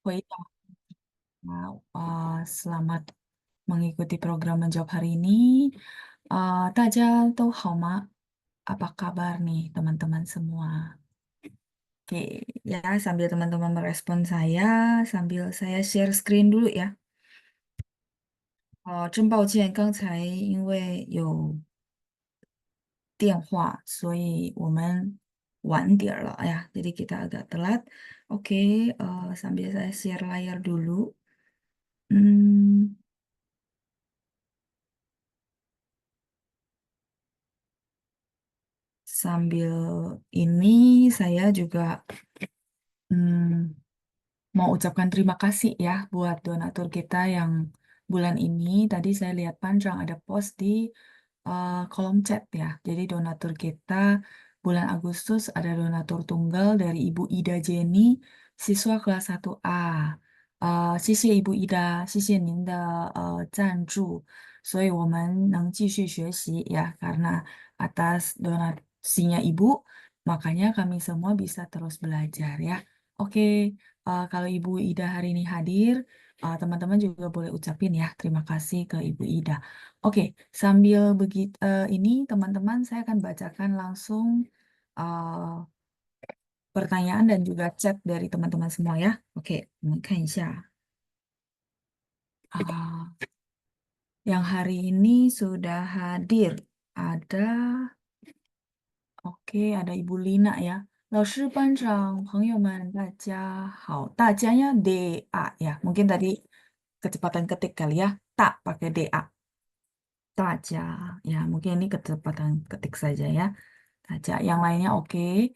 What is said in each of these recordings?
Goeiedag. Selamat mengikuti program menjawab hari ini. 大家都好吗? Apa kabar nih teman-teman semua? Oke, ya sambil teman-teman merespon saya, sambil saya share screen dulu ya. 真抱歉，刚才因为有电话，所以我们晚点了。哎呀，jadi kita agak telat. Oke, sambil saya share layar dulu. Hmm, sambil ini saya juga hmm, mau ucapkan terima kasih ya buat donatur kita yang bulan ini. Tadi saya lihat panjang ada post di kolom chat ya. Jadi donatur kita bulan Agustus ada donatur tunggal dari Ibu Ida Jenny, siswa kelas 1A. 谢谢 Ibu Ida，谢谢您的赞助，所以我们能继续学习 ya karena atas donasinya Ibu, makanya kami semua bisa terus belajar ya. Oke, kalau Ibu Ida hari ini hadir, teman-teman juga boleh ucapin ya terima kasih ke Ibu Ida. Oke, sambil begitu ini teman-teman saya akan bacakan langsung uh, pertanyaan dan juga chat dari teman-teman semua ya. Oke, 我们看一下. Ah, yang hari ini sudah hadir ada, oke, ada Ibu Lina ya. 老师、班长、朋友们，大家好。大家nya DA ya. Mungkin tadi kecepatan ketik kali ya. Tak pakai DA. 大家. Ya, mungkin ini kecepatan ketik saja ya. 大家. Yang lainnya oke.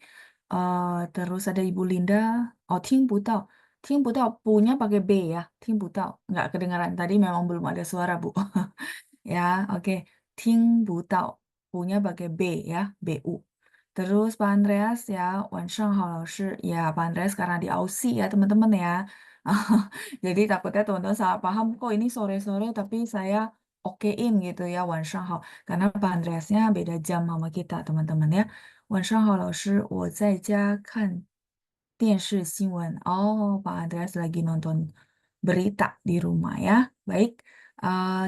Terus ada Ibu Linda. Oh, 听不到. 听不到 punya pakai B ya. 听不到. Nggak kedengaran. Tadi memang belum ada suara, Bu. Ya, oke. 听不到 punya pakai B ya. BU. Terus Pak Andreas ya, 晚上好老师. Ya, Pak Andreas karena di Aussie ya teman-teman ya. Jadi takutnya teman-teman salah paham kok ini sore-sore tapi saya okein gitu ya, 晚上好. Karena Pak Andreasnya beda jam sama kita teman-teman ya. 晚上好老师，我在家看电视新闻. Oh, Pak Andreas lagi nonton berita di rumah ya. Baik,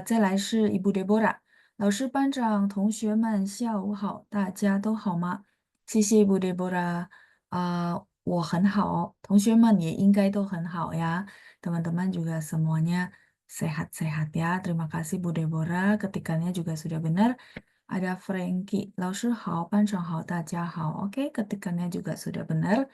再来是 Ibu Deborah. 老师、班长、同学们，下午好，大家都好吗？谢谢 Ibu Deborah. 我很好，同学们也应该都很好ya. Teman-teman juga semuanya sehat-sehat ya. Terima kasih Bu Deborah. Ketikannya juga sudah benar. Ada Frankie. 老师好，班长好，大家好. Oke, ketikannya juga sudah benar.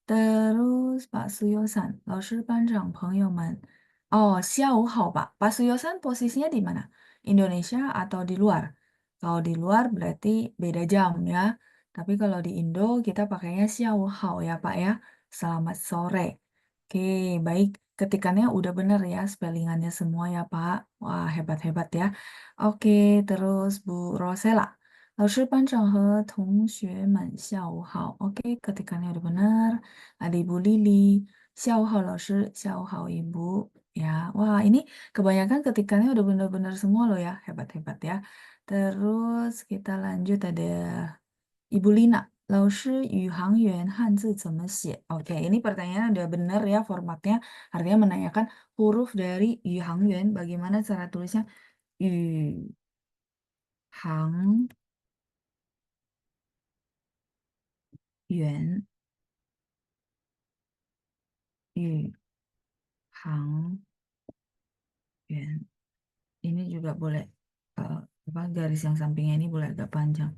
Terus Pak Suyosan. 老师、班长、朋友们. Oh, 下午好 Pak. Pak Suyosan posisinya di mana? Indonesia atau di luar? Kalau di luar berarti beda jam ya. Tapi kalau di Indo kita pakainya 下午好 ya Pak ya. Selamat sore. Oke, baik. Ketikannya udah bener ya spellingannya semua ya Pak. Wah, hebat-hebat ya. Oke, terus Bu Rosela. 老师、班长和同学们，下午好. Oke, ketikannya udah benar. Ada Ibu Lili. 下午好老师, 下午好 Ibu. Ya, wah ini kebanyakan ketikannya udah benar-benar semua loh ya. Hebat-hebat ya. Terus kita lanjut ada Ibu Lina. 老师，宇航员汉字怎么写? Oke, ini pertanyaan udah benar ya formatnya. Artinya menanyakan huruf dari 宇航员. Bagaimana cara tulisnya? 宇航员，宇航员. Ini juga boleh eh, apa garis yang sampingnya ini boleh agak panjang.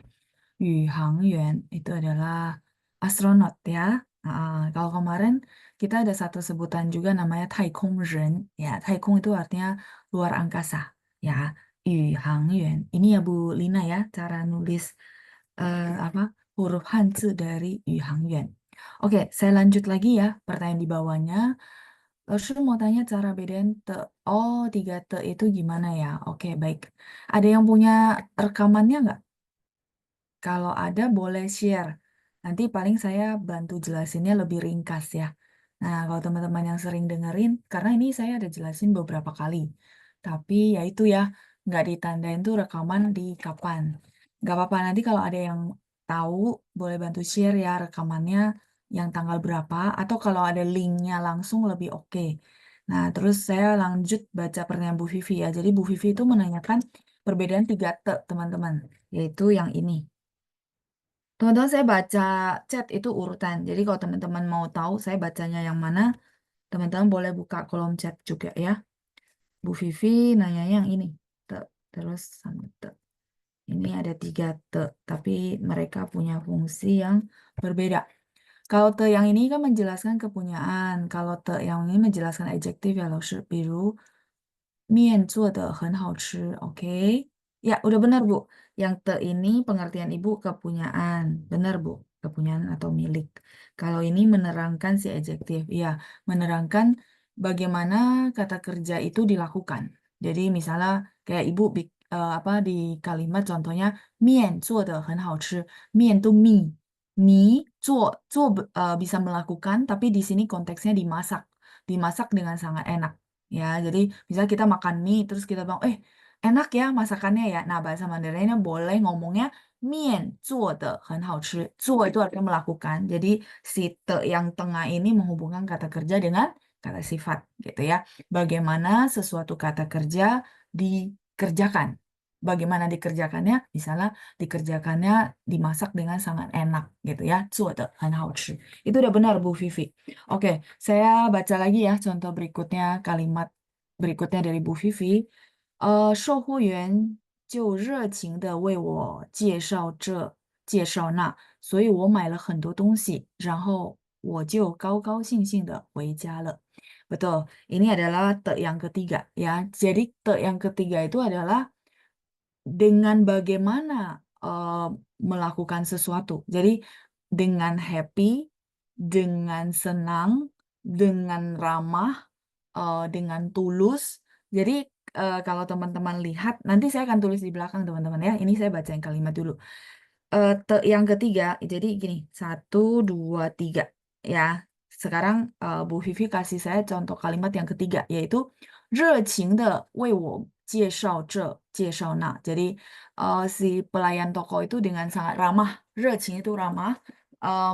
宇航员 itu adalah astronot ya. Kalau kemarin kita ada satu sebutan juga namanya 太空人 ya. 太空 itu artinya luar angkasa ya. 宇航员. Ini ya Bu Lina ya cara nulis apa huruf Hanzi dari 宇航员. Oke, saya lanjut lagi ya pertanyaan di bawahnya. Lalu mau tanya cara bedain te. Oh, 3 te itu gimana ya? Oke, baik. Ada yang punya rekamannya nggak? Kalau ada, boleh share. Nanti paling saya bantu jelasinnya lebih ringkas ya. Nah, kalau teman-teman yang sering dengerin, karena ini saya ada jelasin beberapa kali. Tapi ya itu ya, nggak ditandain tuh rekaman di kapan. Nggak apa-apa, nanti kalau ada yang tahu, boleh bantu share ya rekamannya. yang tanggal berapa, atau kalau ada linknya langsung lebih oke. Nah, terus saya lanjut baca pertanyaan Bu Vivi ya. Jadi Bu Vivi itu menanyakan perbedaan 3 te, teman-teman, yaitu yang ini. Teman-teman, saya baca chat itu urutan. Jadi kalau teman-teman mau tahu saya bacanya yang mana, teman-teman boleh buka kolom chat juga ya. Bu Vivi nanya yang ini, te, terus sama te. Ini ada 3 te, tapi mereka punya fungsi yang berbeda. Kalau te yang ini kan menjelaskan kepunyaan. Kalau te yang ini menjelaskan adjektif ya, 老师。比如面做的很好吃, oke. Ya, udah benar, Bu. Yang te ini pengertian Ibu kepunyaan. Benar, Bu. Kepunyaan atau milik. Kalau ini menerangkan si adjektif. Ya, menerangkan bagaimana kata kerja itu dilakukan. Jadi misalnya kayak Ibu apa di kalimat contohnya 面做的很好吃. 面 itu mie. Mie, 做 bisa melakukan, tapi di sini konteksnya dimasak. Dimasak dengan sangat enak. Ya, jadi misalnya kita makan mie, terus kita bilang, enak ya masakannya ya. Nah, bahasa Mandarinnya boleh ngomongnya 面做的很好吃. 做 itu artinya melakukan. Jadi si te yang tengah ini menghubungkan kata kerja dengan kata sifat gitu ya. Bagaimana sesuatu kata kerja dikerjakan. Bagaimana dikerjakannya? Misalnya dikerjakannya dimasak dengan sangat enak gitu ya. 做的很好吃. Itu udah benar Bu Vivi. Oke, saya baca lagi ya contoh berikutnya, kalimat berikutnya dari Bu Vivi. 售货员就热情的为我介绍这介绍那，所以我买了很多东西，然后我就高高兴兴的回家了。Betul, ini adalah te yang ketiga ya. Jadi te yang ketiga itu adalah dengan bagaimana melakukan sesuatu. Jadi dengan happy, dengan senang, dengan ramah, dengan tulus. Jadi kalau teman-teman lihat, nanti saya akan tulis di belakang teman-teman ya. Ini saya bacain kalimat dulu. Yang ketiga, jadi gini, 1, 2, 3 ya. Sekarang Bu Vivi kasih saya contoh kalimat yang ketiga, yaitu 热情的为我介绍这介绍那. Jadi si pelayan toko itu dengan sangat ramah, 热情 itu ramah,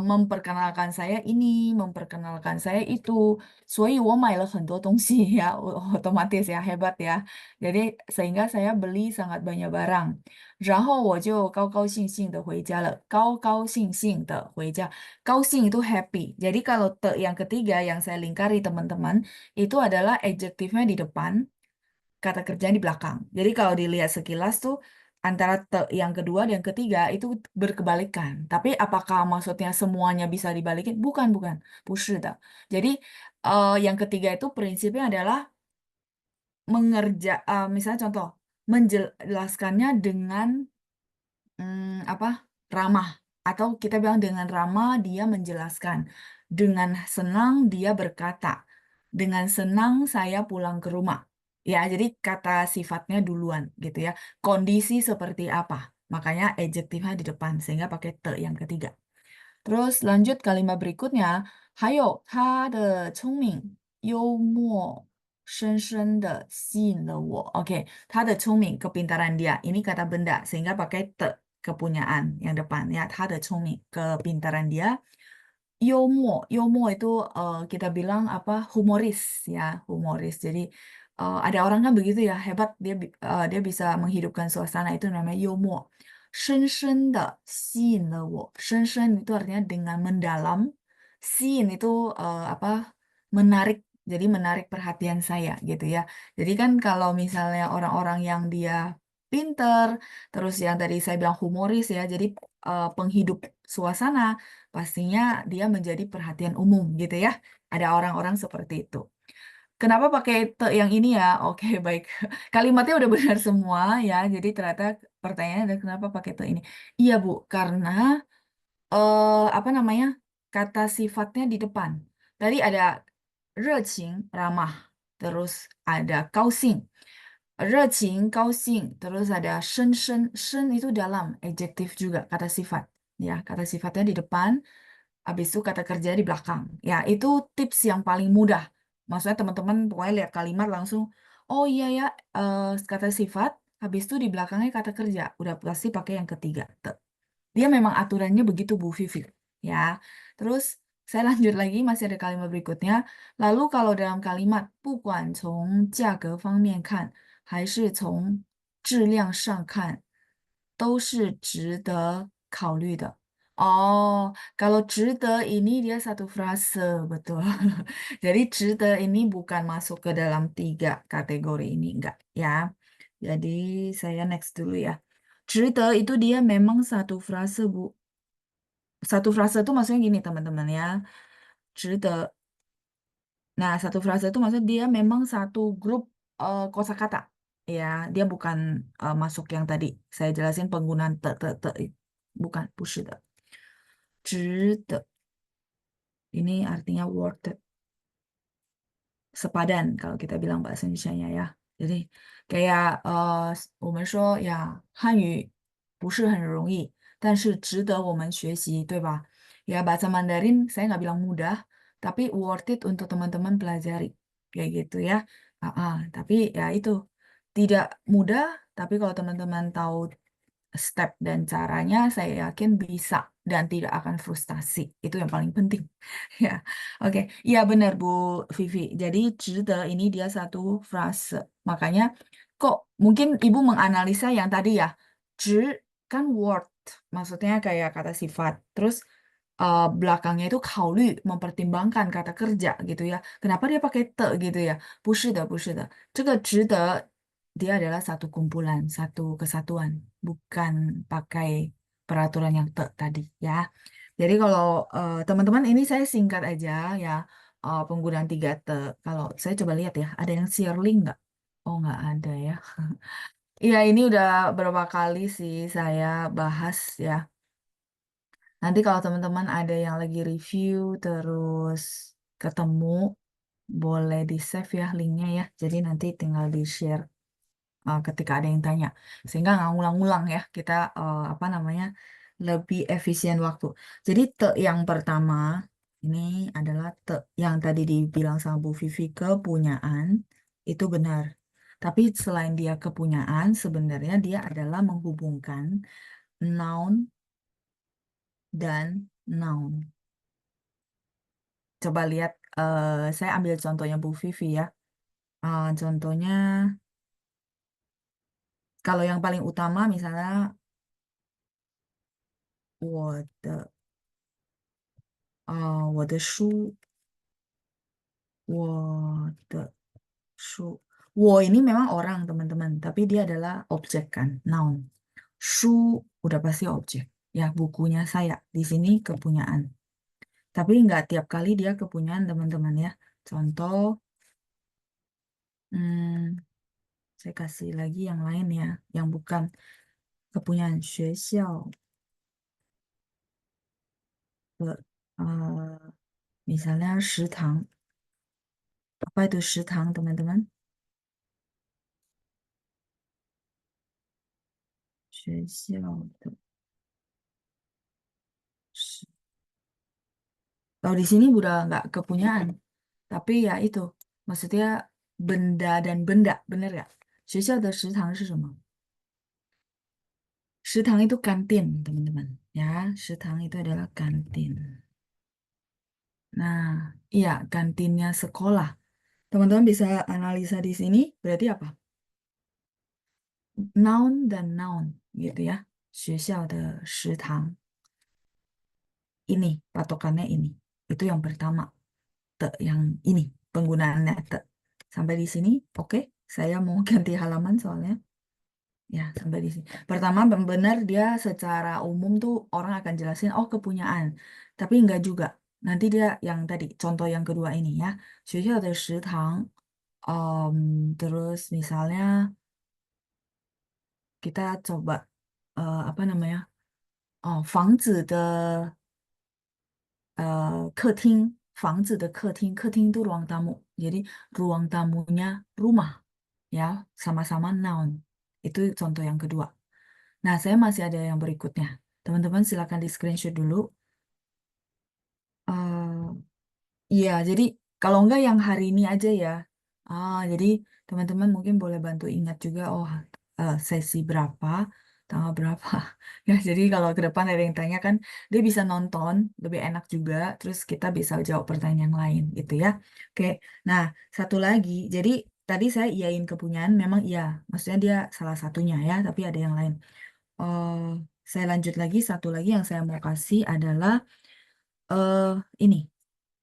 memperkenalkan saya ini, memperkenalkan saya itu. 所以我买了很多东西 ya, otomatis ya, hebat ya. Jadi sehingga saya beli sangat banyak barang. 然后我就高高兴兴的回家了，高高兴兴的回家。高兴 itu happy. Jadi kalau te yang ketiga yang saya lingkari teman-teman, itu adalah adjektifnya di depan, kata kerjanya di belakang. Jadi kalau dilihat sekilas tuh antara te yang kedua dan yang ketiga itu berkebalikan. Tapi apakah maksudnya semuanya bisa dibalikin? Bukan, bukan. 不是的. Jadi yang ketiga itu prinsipnya adalah misalnya contoh, menjelaskannya dengan apa, ramah, atau kita bilang dengan ramah dia menjelaskan, dengan senang dia berkata, dengan senang saya pulang ke rumah. Ya, jadi kata sifatnya duluan gitu ya. Kondisi seperti apa? Makanya adjektifnya di depan sehingga pakai te yang ketiga. Terus lanjut kalimat berikutnya, 还有他的聪明、幽默、深深的吸引了我. Oke, 他的聪明, kepintaran dia. Ini kata benda, sehingga pakai te, kepunyaan yang depan. Ya, 他的聪明, kepintaran dia. 幽默itu kita bilang apa, humoris ya, humoris. Jadi ada orang kan begitu ya, hebat, dia bisa menghidupkan suasana, itu namanya 幽默. 深深的吸引了我. 深深 itu artinya dengan mendalam. 吸引 itu apa, menarik. Jadi menarik perhatian saya gitu ya. Jadi kan kalau misalnya orang-orang yang dia pinter, terus yang tadi saya bilang humoris ya, jadi penghidup suasana, pastinya dia menjadi perhatian umum gitu ya. Ada orang-orang seperti itu. Kenapa pakai te yang ini ya? Oke, baik. Kalimatnya udah benar semua ya. Jadi ternyata pertanyaannya adalah kenapa pakai te ini? Iya, Bu, karena apa namanya? Kata sifatnya di depan. Tadi ada 热情, ramah. Terus ada 高兴. 热情, 高兴, terus ada 深深, 深 itu dalam, adjektif juga, kata sifat. Ya, kata sifatnya di depan, habis itu kata kerja di belakang. Ya, itu tips yang paling mudah. Maksudnya teman-teman pokoknya lihat kalimat langsung, oh iya ya, kata sifat, habis itu di belakangnya kata kerja. Udah pasti pakai yang ketiga. Dia memang aturannya begitu Bu Vivi. Ya, terus Saya lanjut lagi, masih ada kalimat berikutnya. Lalu kalau dalam kalimat 不管从价格方面看，还是从质量上看，都是值得考虑的. Oh, kalau 值得 ini dia satu frase, betul. Jadi 值得 ini bukan masuk ke dalam tiga kategori ini, enggak ya. Jadi saya next dulu ya. 值得 itu dia memang satu frase, Bu. Satu frase itu maksudnya gini, teman-teman ya. 值得. Nah, satu frase itu maksudnya dia memang satu grup kosakata. Ya, dia bukan masuk yang tadi. Saya jelasin penggunaan te. Bukan, 不是的. 值得. Ini artinya worth it. Sepadan kalau kita bilang bahasa Indonesianya ya. Jadi kayak 我们说呀，汉语不是很容易，但是值得我们学习，对吧? Ya bahasa Mandarin saya nggak bilang mudah, tapi worth it untuk teman-teman pelajari. Kayak gitu ya. Tapi ya itu tidak mudah, tapi kalau teman-teman tahu step dan caranya, saya yakin bisa dan tidak akan frustasi. Itu yang paling penting. Ya, oke. Iya benar Bu Vivi. Jadi 值得 ini dia satu frase. Makanya kok mungkin Ibu menganalisa yang tadi ya. 值 kan word, maksudnya kayak kata sifat. Terus belakangnya itu 考虑, mempertimbangkan kata kerja gitu ya. Kenapa dia pakai te gitu ya? 不是的,这个值得 dia adalah satu kumpulan, satu kesatuan, bukan pakai peraturan yang te tadi ya. Jadi kalau teman-teman ini saya singkat aja ya, penggunaan 3 te. Kalau saya coba lihat ya, ada yang shirling nggak? Oh nggak ada ya. Iya ini udah berapa kali sih saya bahas ya. Nanti kalau teman-teman ada yang lagi review terus ketemu, boleh di-save ya linknya ya. Jadi nanti tinggal di-share ketika ada yang tanya. Sehingga nggak ngulang-ngulang ya, kita apa namanya lebih efisien waktu. Jadi te yang pertama ini adalah te yang tadi dibilang sama Bu Vivi kepunyaan, itu benar. Tapi selain dia kepunyaan, sebenarnya dia adalah menghubungkan noun dan noun. Coba lihat, saya ambil contohnya Bu Vivi ya. Contohnya, kalau yang paling utama misalnya, 我的书, 我 ini memang orang teman-teman, tapi dia adalah objek kan, noun. Shu udah pasti objek. Ya, bukunya saya. Di sini kepunyaan. Tapi nggak tiap kali dia kepunyaan teman-teman ya. Contoh, hmm, saya kasih lagi yang lain ya, yang bukan kepunyaan 学校 misalnya 食堂. Apa itu 食堂 teman-teman? 学校的 食. Kalau di sini udah nggak kepunyaan, tapi ya itu, maksudnya benda dan benda, bener ya? 学校的食堂是什么? 食堂 itu kantin, teman-teman. Ya, 食堂 itu adalah kantin. Nah, iya, kantinnya sekolah. Teman-teman bisa analisa di sini, berarti apa? Noun dan noun, gitu ya. 学校的食堂. Ini, patokannya ini. Itu yang pertama. Te, yang ini, penggunaannya te. Sampai di sini, oke. Saya mau ganti halaman soalnya. Ya, sampai di sini. Pertama, benar dia secara umum tuh orang akan jelasin, oh kepunyaan. Tapi enggak juga. Nanti dia yang tadi, contoh yang kedua ini ya. 学校的食堂, terus misalnya kita coba, apa namanya? Oh, 房子的客厅 itu ruang tamu. Jadi ruang tamunya rumah ya, sama-sama noun. Itu contoh yang kedua. Nah, saya masih ada yang berikutnya. Teman-teman silakan di screenshot dulu. Iya, jadi kalau enggak yang hari ini aja ya. Jadi teman-teman mungkin boleh bantu ingat juga, oh sesi berapa. tanggal berapa? Ya, jadi kalau ke depan ada yang tanya kan, dia bisa nonton, lebih enak juga, terus kita bisa jawab pertanyaan yang lain gitu ya. Oke, nah satu lagi, jadi tadi saya iyain kepunyaan, memang iya, maksudnya dia salah satunya ya, tapi ada yang lain. eh saya lanjut lagi, satu lagi yang saya mau kasih adalah eh ini,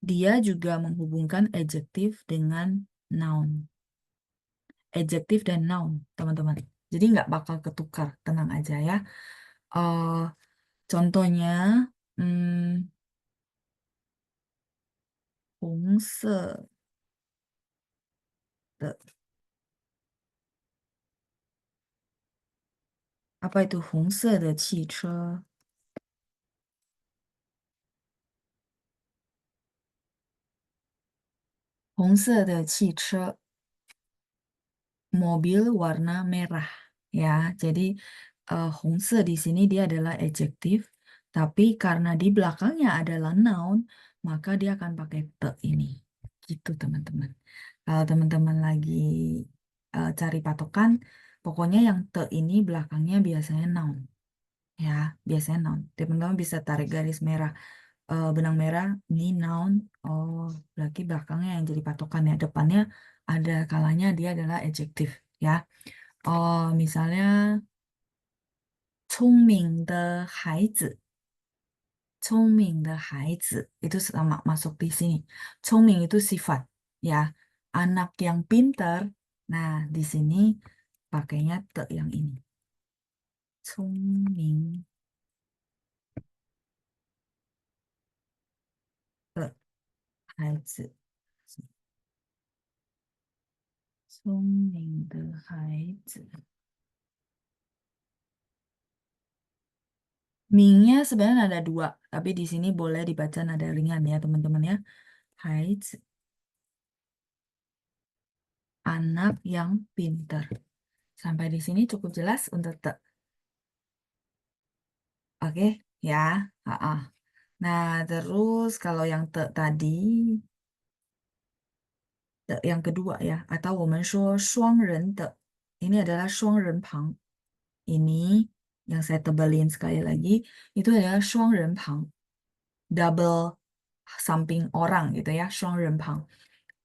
dia juga menghubungkan adjektif dengan noun. Adjektif dan noun, teman-teman. Jadi nggak bakal ketukar, tenang aja ya. eh Contohnya, hmm, 红色的 apa itu 红色的汽车? 红色的汽车 mobil warna merah ya. Jadi 红色 di sini dia adalah adjektif, tapi karena di belakangnya adalah noun, maka dia akan pakai te ini. Gitu teman-teman. Kalau teman-teman lagi cari patokan, pokoknya yang te ini belakangnya biasanya noun ya, biasanya noun. Teman-teman bisa tarik garis merah, benang merah, ini noun. Oh, berarti belakangnya yang jadi patokan ya. Depannya ada kalanya dia adalah adjektif ya. Oh, misalnya 聪明的孩子，聪明的孩子itu sama masuk di sini. 聪明 itu sifat ya. Anak yang pintar. Nah, di sini pakainya te yang ini. 聪明的孩子，聪明的孩子。Mingnya sebenarnya ada dua, tapi di sini boleh dibaca nada ringan ya teman-teman ya. Haiz, anak yang pintar. Sampai di sini cukup jelas untuk te. Oke, ya. Ah. Nah, terus kalau yang te tadi, te yang kedua ya, atau 我们说双人的. Ini adalah 双人旁. Ini yang saya tebalin sekali lagi, itu adalah 双人旁. Double samping orang gitu ya, 双人旁.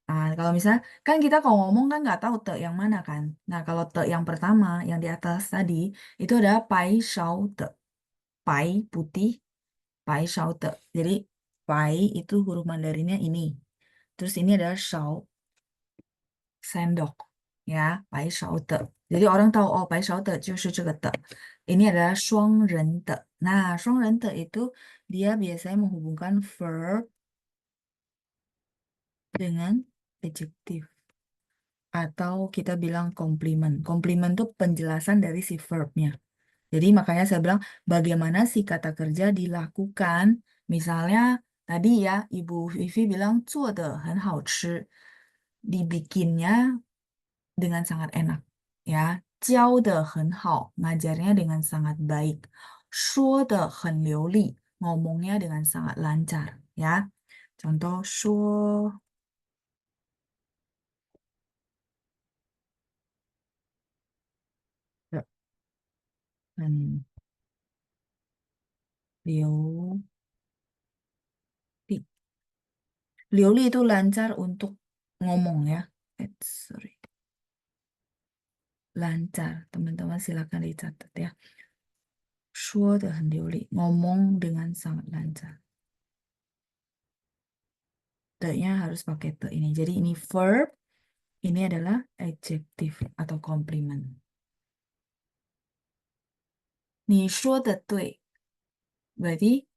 Nah, kalau misalnya, kan kita kalau ngomong kan nggak tahu te yang mana kan. Nah, kalau te yang pertama, yang di atas tadi, itu adalah pai shao te. Pai, putih, pai shao te. Jadi, pai itu huruf Mandarinnya ini. Terus ini adalah shao, sendok. Ya, pai shao te. Jadi orang tahu, oh, pai shao te, 就是这个的. Ini adalah 双人的. Nah, 双人的 itu dia biasanya menghubungkan verb dengan adjektif. Atau kita bilang komplimen. Komplimen itu penjelasan dari si verbnya. Jadi makanya saya bilang bagaimana si kata kerja dilakukan. Misalnya tadi ya Ibu Vivi bilang 做得很好吃. Dibikinnya dengan sangat enak. Ya, 教得很好. Ngajarnya dengan sangat baik. 说得很流利. Ngomongnya dengan sangat lancar. Ya, contoh 说 流利. 流利 itu lancar untuk ngomong ya. Sorry. Lancar. Teman-teman silakan dicatat ya. 说得很流利. Ngomong dengan sangat lancar. Te-nya harus pakai te ini. Jadi ini verb. Ini adalah adjective atau complement. 你说的对. Berarti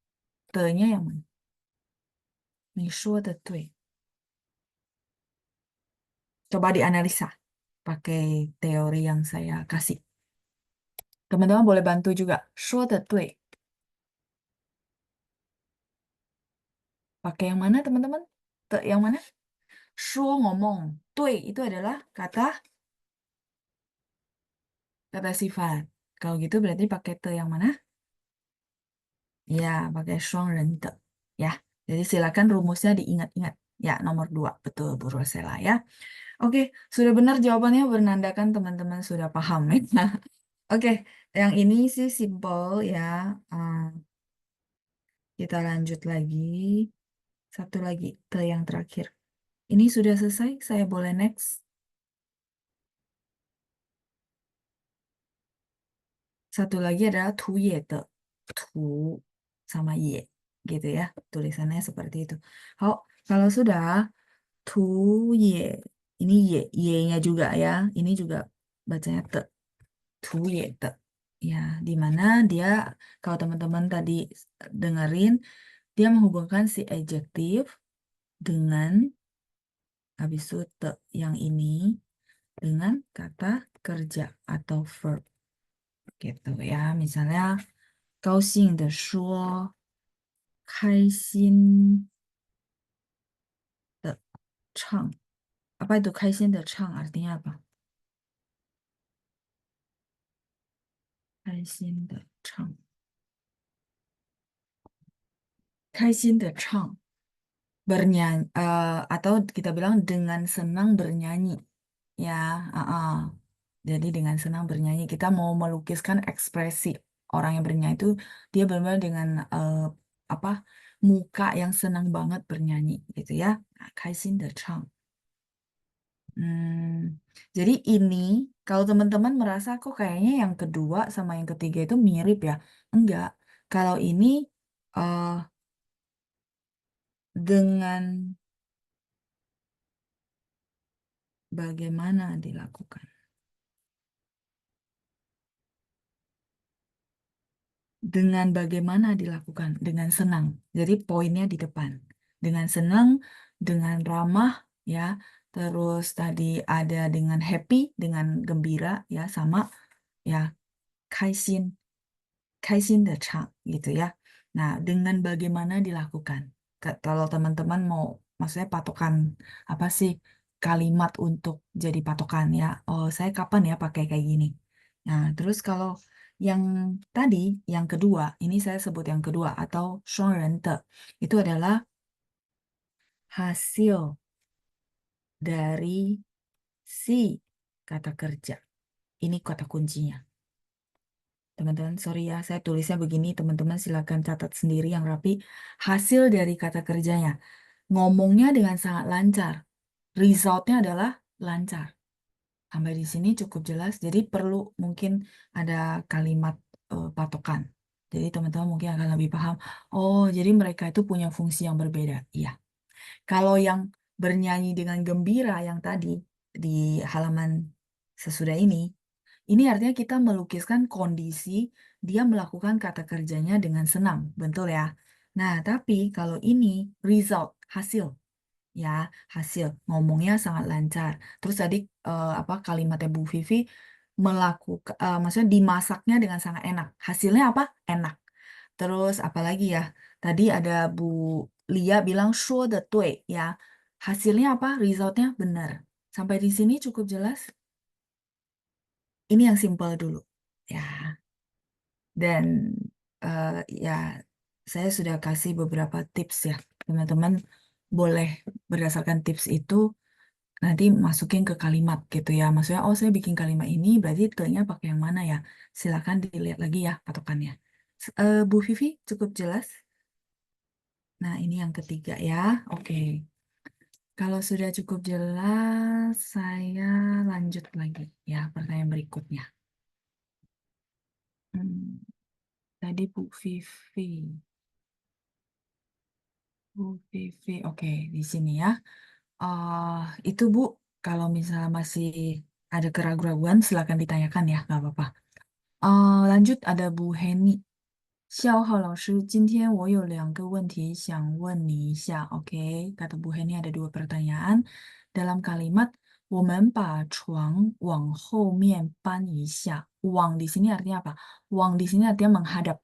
te-nya yang mana? 你说的对. Coba dianalisa pakai teori yang saya kasih. Teman-teman boleh bantu juga. 说得对. Pakai yang mana teman-teman? Te yang mana? 说 ngomong. 对 itu adalah kata sifat. Kalau gitu berarti pakai te yang mana? Ya, pakai 双人的. Ya, jadi silakan rumusnya diingat-ingat. Ya, nomor 2. Betul, Bu Rosela ya. Oke, sudah benar jawabannya, bernandakan teman-teman sudah paham ya. Oke, yang ini sih simple ya. Eh, kita lanjut lagi. Satu lagi ke yang terakhir. Ini sudah selesai, saya boleh next. Satu lagi adalah 图也的 图 sama ye gitu ya. Tulisannya seperti itu. Oh, kalau sudah 图也 ini ye-nya juga ya. Ini juga bacanya te 图也的 ya, di mana dia kalau teman-teman tadi dengerin dia menghubungkan si adjektif dengan habis itu te yang ini dengan kata kerja atau verb gitu ya. Misalnya 高兴的说，开心的唱。Apa itu 开心的唱 artinya apa? 开心的唱，开心的唱 bernyanyi atau kita bilang dengan senang bernyanyi ya. Jadi dengan senang bernyanyi kita mau melukiskan ekspresi orang yang bernyanyi itu dia benar-benar dengan apa muka yang senang banget bernyanyi gitu ya. Nah, 开心的唱。jadi ini kalau teman-teman merasa kok kayaknya yang kedua sama yang ketiga itu mirip ya. Enggak. Kalau ini eh, dengan bagaimana dilakukan. Dengan bagaimana dilakukan? Dengan senang. Jadi poinnya di depan. Dengan senang, dengan ramah ya. Terus tadi ada dengan happy, dengan gembira ya sama ya 开心 Kaisin de Chang gitu ya. Nah, dengan bagaimana dilakukan? Kalau teman-teman mau, maksudnya patokan apa sih kalimat untuk jadi patokan ya? Oh, saya kapan ya pakai kayak gini? Nah, terus kalau yang tadi, yang kedua, ini saya sebut yang kedua atau 双人的 itu adalah hasil dari si kata kerja. Ini kata kuncinya. Teman-teman, sorry ya, saya tulisnya begini. Teman-teman silakan catat sendiri yang rapi. Hasil dari kata kerjanya. Ngomongnya dengan sangat lancar. Resultnya adalah lancar. Sampai di sini cukup jelas. Jadi perlu mungkin ada kalimat patokan. Jadi teman-teman mungkin akan lebih paham. Oh, jadi mereka itu punya fungsi yang berbeda. Iya. Kalau yang bernyanyi dengan gembira yang tadi di halaman sesudah ini artinya kita melukiskan kondisi dia melakukan kata kerjanya dengan senang, betul ya? Nah, tapi kalau ini result, hasil, ya, hasil ngomongnya sangat lancar. Terus tadi apa kalimatnya Bu Vivi melakukan, maksudnya dimasaknya dengan sangat enak. Hasilnya apa? Enak. Terus apalagi ya? Tadi ada Bu Lia bilang 说的对 ya. Hasilnya apa? Resultnya benar. Sampai di sini cukup jelas. Ini yang simple dulu. Ya, dan eh, ya saya sudah kasih beberapa tips ya. Teman-teman boleh berdasarkan tips itu nanti masukin ke kalimat gitu ya. Maksudnya, oh saya bikin kalimat ini berarti te-nya pakai yang mana ya? Silakan dilihat lagi ya patokannya. Bu Vivi cukup jelas? Nah, ini yang ketiga ya. Oke. Kalau sudah cukup jelas, saya lanjut lagi ya pertanyaan berikutnya. Hmm, tadi Bu Vivi. Bu Vivi, oke di sini ya. Eh itu Bu, kalau misalnya masih ada keraguan-keraguan, silakan ditanyakan ya, nggak apa-apa. Lanjut ada Bu Heni. 肖浩老师，今天我有2个问题想问你一下。Oke, kata Bu Heni ada dua pertanyaan. Dalam kalimat, 我们把床往后面搬一下. Wang di sini artinya apa? Wang di sini artinya menghadap.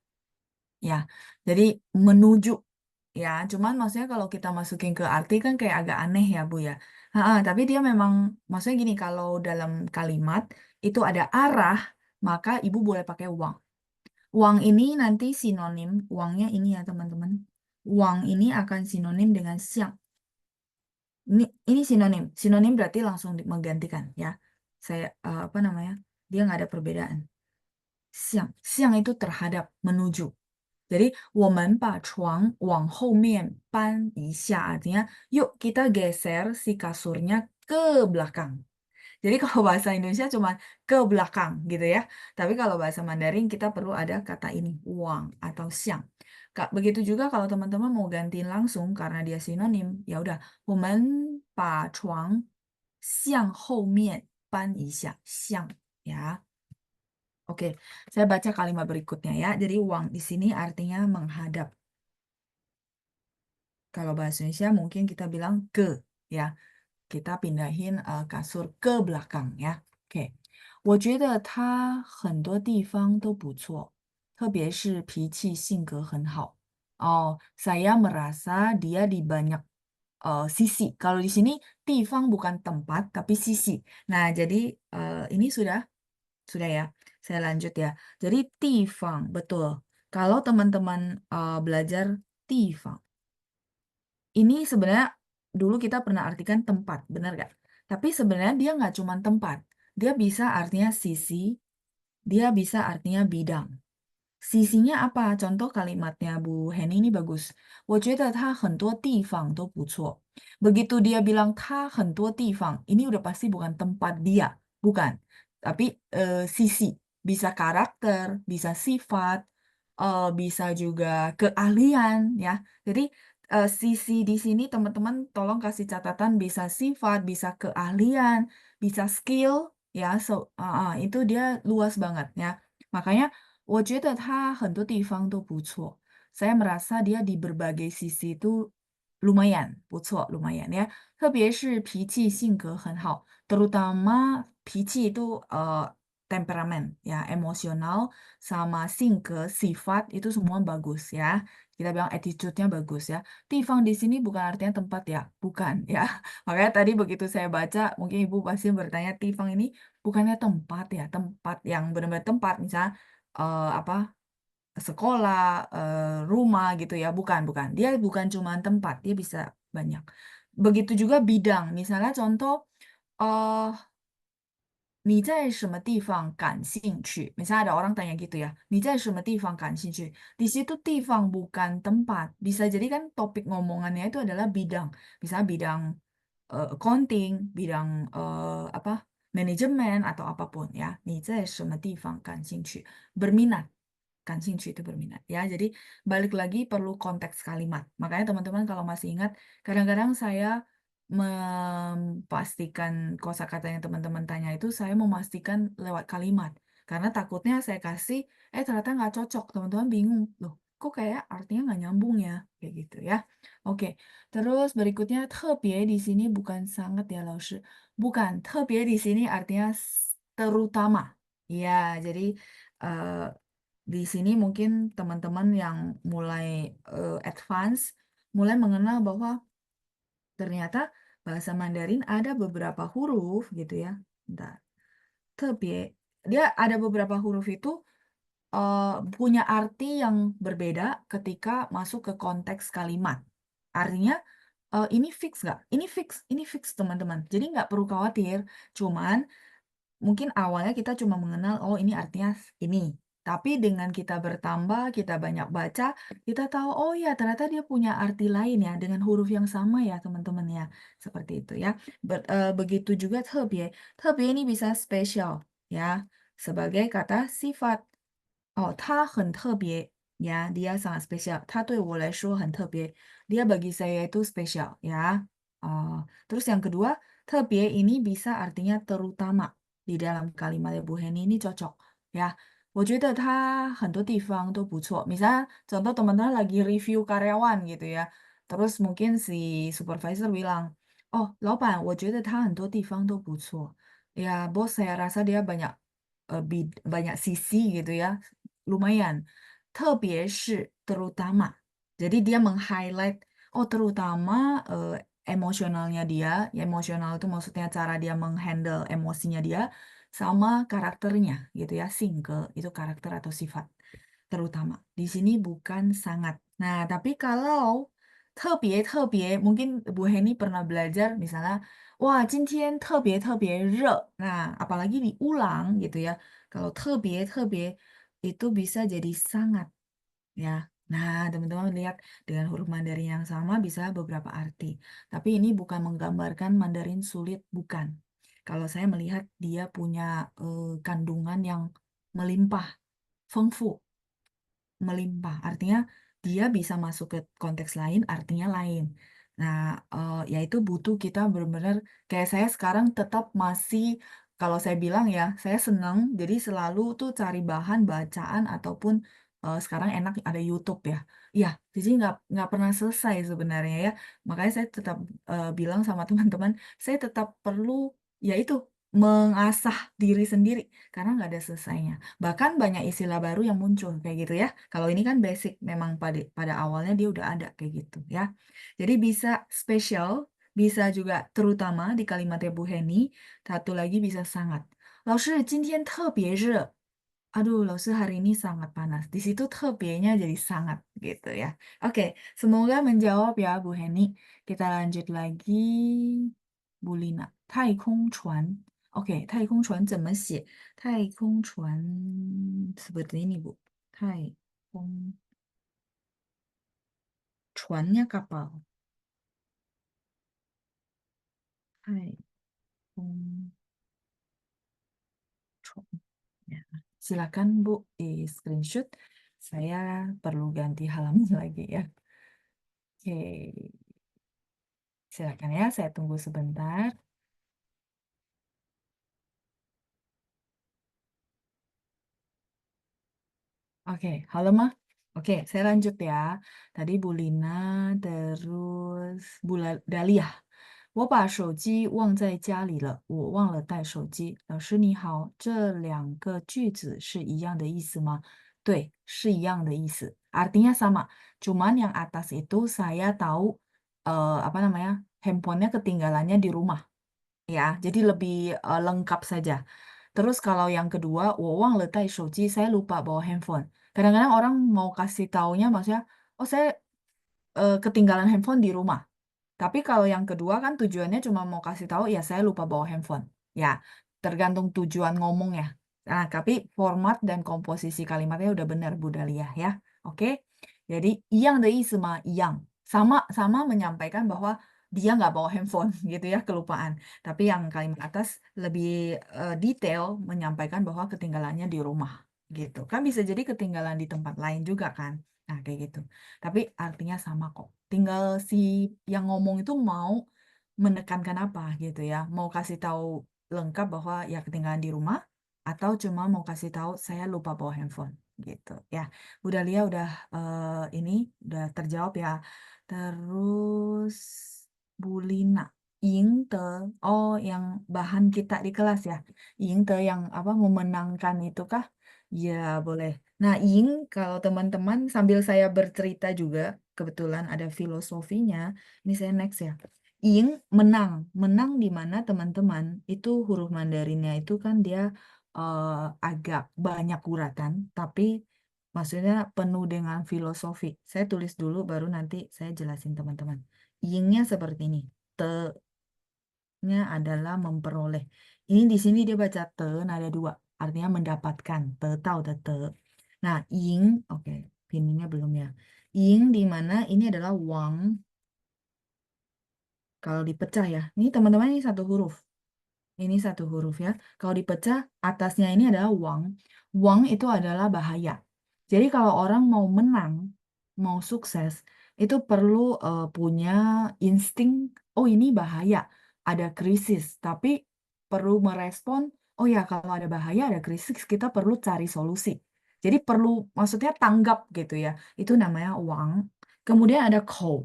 Ya, jadi menuju ya. Cuman maksudnya kalau kita masukin ke arti kan kayak agak aneh ya Bu ya. Tapi dia memang maksudnya gini kalau dalam kalimat itu ada arah maka ibu boleh pakai uang. Uang ini nanti sinonim, uangnya ini ya teman-teman. Uang ini akan sinonim dengan siang. Ini sinonim. Sinonim berarti langsung menggantikan ya. Saya apa namanya? Dia nggak ada perbedaan. 向itu terhadap, menuju. Jadi, 我们把床往后面搬一下, artinya, yuk kita geser si kasurnya ke belakang. Jadi kalau bahasa Indonesia cuma ke belakang gitu ya. Tapi kalau bahasa Mandarin kita perlu ada kata ini, wang atau xiang. Kak, begitu juga kalau teman-teman mau gantiin langsung karena dia sinonim, ya udah, 我们把床向后面搬一下, xiang ya. Oke, saya baca kalimat berikutnya ya. Jadi wang di sini artinya menghadap. Kalau bahasa Indonesia mungkin kita bilang ke ya. Kita pindahin kasur ke belakang ya. Oke. 我觉得他很多地方都不错，特别是脾气性格很好. Oh, saya merasa dia di banyak sisi. Kalau di sini tifang bukan tempat tapi sisi. Nah, jadi ini sudah ya. Saya lanjut ya. Jadi tifang, betul. Kalau teman-teman belajar tifang, ini sebenarnya dulu kita pernah artikan tempat, benar nggak? Tapi sebenarnya dia nggak cuma tempat. Dia bisa artinya sisi, dia bisa artinya bidang. Sisinya apa? Contoh kalimatnya Bu Henny ini bagus. 我觉得他很多地方都不错. Begitu dia bilang 他很多地方, ini udah pasti bukan tempat dia, bukan. Tapi sisi, bisa karakter, bisa sifat, bisa juga keahlian ya. Jadi sisi di sini teman-teman tolong kasih catatan bisa sifat, bisa keahlian, bisa skill ya. Itu dia luas banget ya. Makanya 我觉得他很多地方都不错. Saya merasa dia di berbagai sisi itu lumayan, 不错, lumayan ya. 特别是脾气性格很好, terutama 脾气 itu temperamen ya, emosional sama 性格, sifat itu semua bagus ya. Kita bilang attitude-nya bagus ya. Tifang di sini bukan artinya tempat ya, bukan ya. Makanya tadi begitu saya baca, mungkin Ibu pasti bertanya, tifang ini bukannya tempat ya, tempat yang benar-benar tempat, misalnya apa sekolah, rumah gitu ya, bukan, bukan. Dia bukan cuma tempat, dia bisa banyak. Begitu juga bidang, misalnya contoh, eh 你在什么地方感兴趣? Misalnya ada orang tanya gitu ya, 你在什么地方感兴趣? Di situ 地方 bukan tempat. Bisa jadi kan topik ngomongannya itu adalah bidang. Misalnya bidang accounting, bidang apa manajemen atau apapun ya. 你在什么地方感兴趣? Berminat. 感兴趣 itu berminat ya. Jadi balik lagi perlu konteks kalimat. Makanya teman-teman kalau masih ingat, kadang-kadang saya memastikan kosakata yang teman-teman tanya itu saya memastikan lewat kalimat. Karena takutnya saya kasih, ternyata nggak cocok. Teman-teman bingung, loh kok kayak artinya nggak nyambung ya? Kayak gitu ya. Oke, terus berikutnya, 特别 di sini bukan sangat ya, 老师. Bukan, 特别 di sini artinya terutama. Ya, jadi eh, di sini mungkin teman-teman yang mulai advance, mulai mengenal bahwa ternyata bahasa Mandarin ada beberapa huruf gitu ya. Bentar. 特别, dia ada beberapa huruf itu punya arti yang berbeda ketika masuk ke konteks kalimat. Artinya ini fix nggak? Ini fix teman-teman. Jadi nggak perlu khawatir. Cuman mungkin awalnya kita cuma mengenal, oh ini artinya ini. Tapi dengan kita bertambah, kita banyak baca, kita tahu, oh ya ternyata dia punya arti lain ya, dengan huruf yang sama ya teman-teman ya. Seperti itu ya. Begitu juga 特别. 特别 ini bisa spesial ya, sebagai kata sifat. Oh, 他很特别 ya, dia sangat spesial. 他对我来说很特别. Dia bagi saya itu spesial ya. Terus yang kedua, 特别 ini bisa artinya terutama. Di dalam kalimat Bu Heni ini cocok ya. 我觉得他很多地方都不错. Misalnya contoh teman-teman lagi review karyawan gitu ya. Terus mungkin si supervisor bilang, oh, 老板,我觉得他很多地方都不错. Ya, bos saya rasa dia banyak banyak sisi gitu ya, lumayan. 特别是 terutama. Jadi dia meng-highlight, oh terutama emosionalnya dia, ya, emosional itu maksudnya cara dia menghandle emosinya dia, sama karakternya gitu ya, singke, itu karakter atau sifat. Terutama. Di sini bukan sangat. Nah, tapi kalau 特别, mungkin Bu Heni pernah belajar misalnya, wah, 今天特别热. Nah, apalagi diulang gitu ya. Kalau 特别, itu bisa jadi sangat ya. Nah, teman-teman lihat dengan huruf Mandarin yang sama bisa beberapa arti. Tapi ini bukan menggambarkan Mandarin sulit, bukan. Kalau saya melihat dia punya kandungan yang melimpah, fengfu, melimpah. Artinya dia bisa masuk ke konteks lain, artinya lain. Nah, yaitu butuh kita benar-benar kayak saya sekarang tetap masih kalau saya bilang ya, saya senang jadi selalu tuh cari bahan bacaan ataupun sekarang enak ada YouTube ya. Iya, jadi nggak pernah selesai sebenarnya ya. Makanya saya tetap bilang sama teman-teman, saya tetap perlu yaitu mengasah diri sendiri karena nggak ada selesainya. Bahkan banyak istilah baru yang muncul kayak gitu ya. Kalau ini kan basic, memang pada awalnya dia udah ada kayak gitu ya. Jadi bisa spesial, bisa juga terutama di kalimatnya Bu Heni, satu lagi bisa sangat. 老师今天特别热. Aduh, 老师hari ini sangat panas. Di situ tebenya jadi sangat gitu ya. Oke, semoga menjawab ya Bu Heni. Kita lanjut lagi. Bu Lina, 太空船. Oke, 太空船怎么写?太空船 seperti ini Bu. 太空船nya kapal. 太空船. Ya. Silakan Bu di screenshot. Saya perlu ganti halaman lagi ya. Oke. Silakan ya, saya tunggu sebentar. Oke, halo mah. Oke, saya lanjut ya. Tadi Bu Lina, terus Dahlia. 我把手机忘在家里了。我忘了带手机。老师你好，这两个句子是一样的意思吗？对，是一样的意思。Artinya sama. Cuman yang atas itu saya tahu apa namanya handphonenya ketinggalannya di rumah. Ya, jadi lebih lengkap saja. Terus kalau yang kedua, 我忘了带手机, saya lupa bawa handphone. Kadang-kadang orang mau kasih taunya maksudnya, oh saya ketinggalan handphone di rumah. Tapi kalau yang kedua kan tujuannya cuma mau kasih tahu ya saya lupa bawa handphone. Ya, tergantung tujuan ngomongnya. Nah, tapi format dan komposisi kalimatnya udah benar Bu Dahlia ya. Oke. Jadi yang de sama yang sama menyampaikan bahwa dia nggak bawa handphone gitu ya, kelupaan. Tapi yang kalimat atas lebih detail menyampaikan bahwa ketinggalannya di rumah gitu. Kan bisa jadi ketinggalan di tempat lain juga kan. Nah, kayak gitu. Tapi artinya sama kok. Tinggal si yang ngomong itu mau menekankan apa gitu ya. Mau kasih tahu lengkap bahwa ya ketinggalan di rumah atau cuma mau kasih tahu saya lupa bawa handphone gitu ya. Udah Lia udah ini udah terjawab ya. Terus Bu Lina, Yingte, oh yang bahan kita di kelas ya. Yingte yang apa memenangkan itu kah? Ya boleh. Nah, Ying, kalau teman-teman sambil saya bercerita juga, kebetulan ada filosofinya, ini saya next ya. Ying menang, menang di mana teman-teman itu huruf Mandarinnya itu kan dia eh, agak banyak guratan, tapi maksudnya penuh dengan filosofi. Saya tulis dulu, baru nanti saya jelasin teman-teman. Yingnya seperti ini, te-nya adalah memperoleh. Ini di sini dia baca te, ada dua, artinya mendapatkan, te tahu te. Nah, ying, oke, pinnya belum ya. Ying di mana ini adalah wang, kalau dipecah ya. Ini teman-teman ini satu huruf. Ini satu huruf ya. Kalau dipecah, atasnya ini adalah wang. Wang itu adalah bahaya. Jadi kalau orang mau menang, mau sukses, itu perlu punya insting, oh ini bahaya, ada krisis. Tapi perlu merespon, oh ya kalau ada bahaya, ada krisis, kita perlu cari solusi. Jadi perlu, maksudnya tanggap gitu ya. Itu namanya wang. Kemudian ada kou.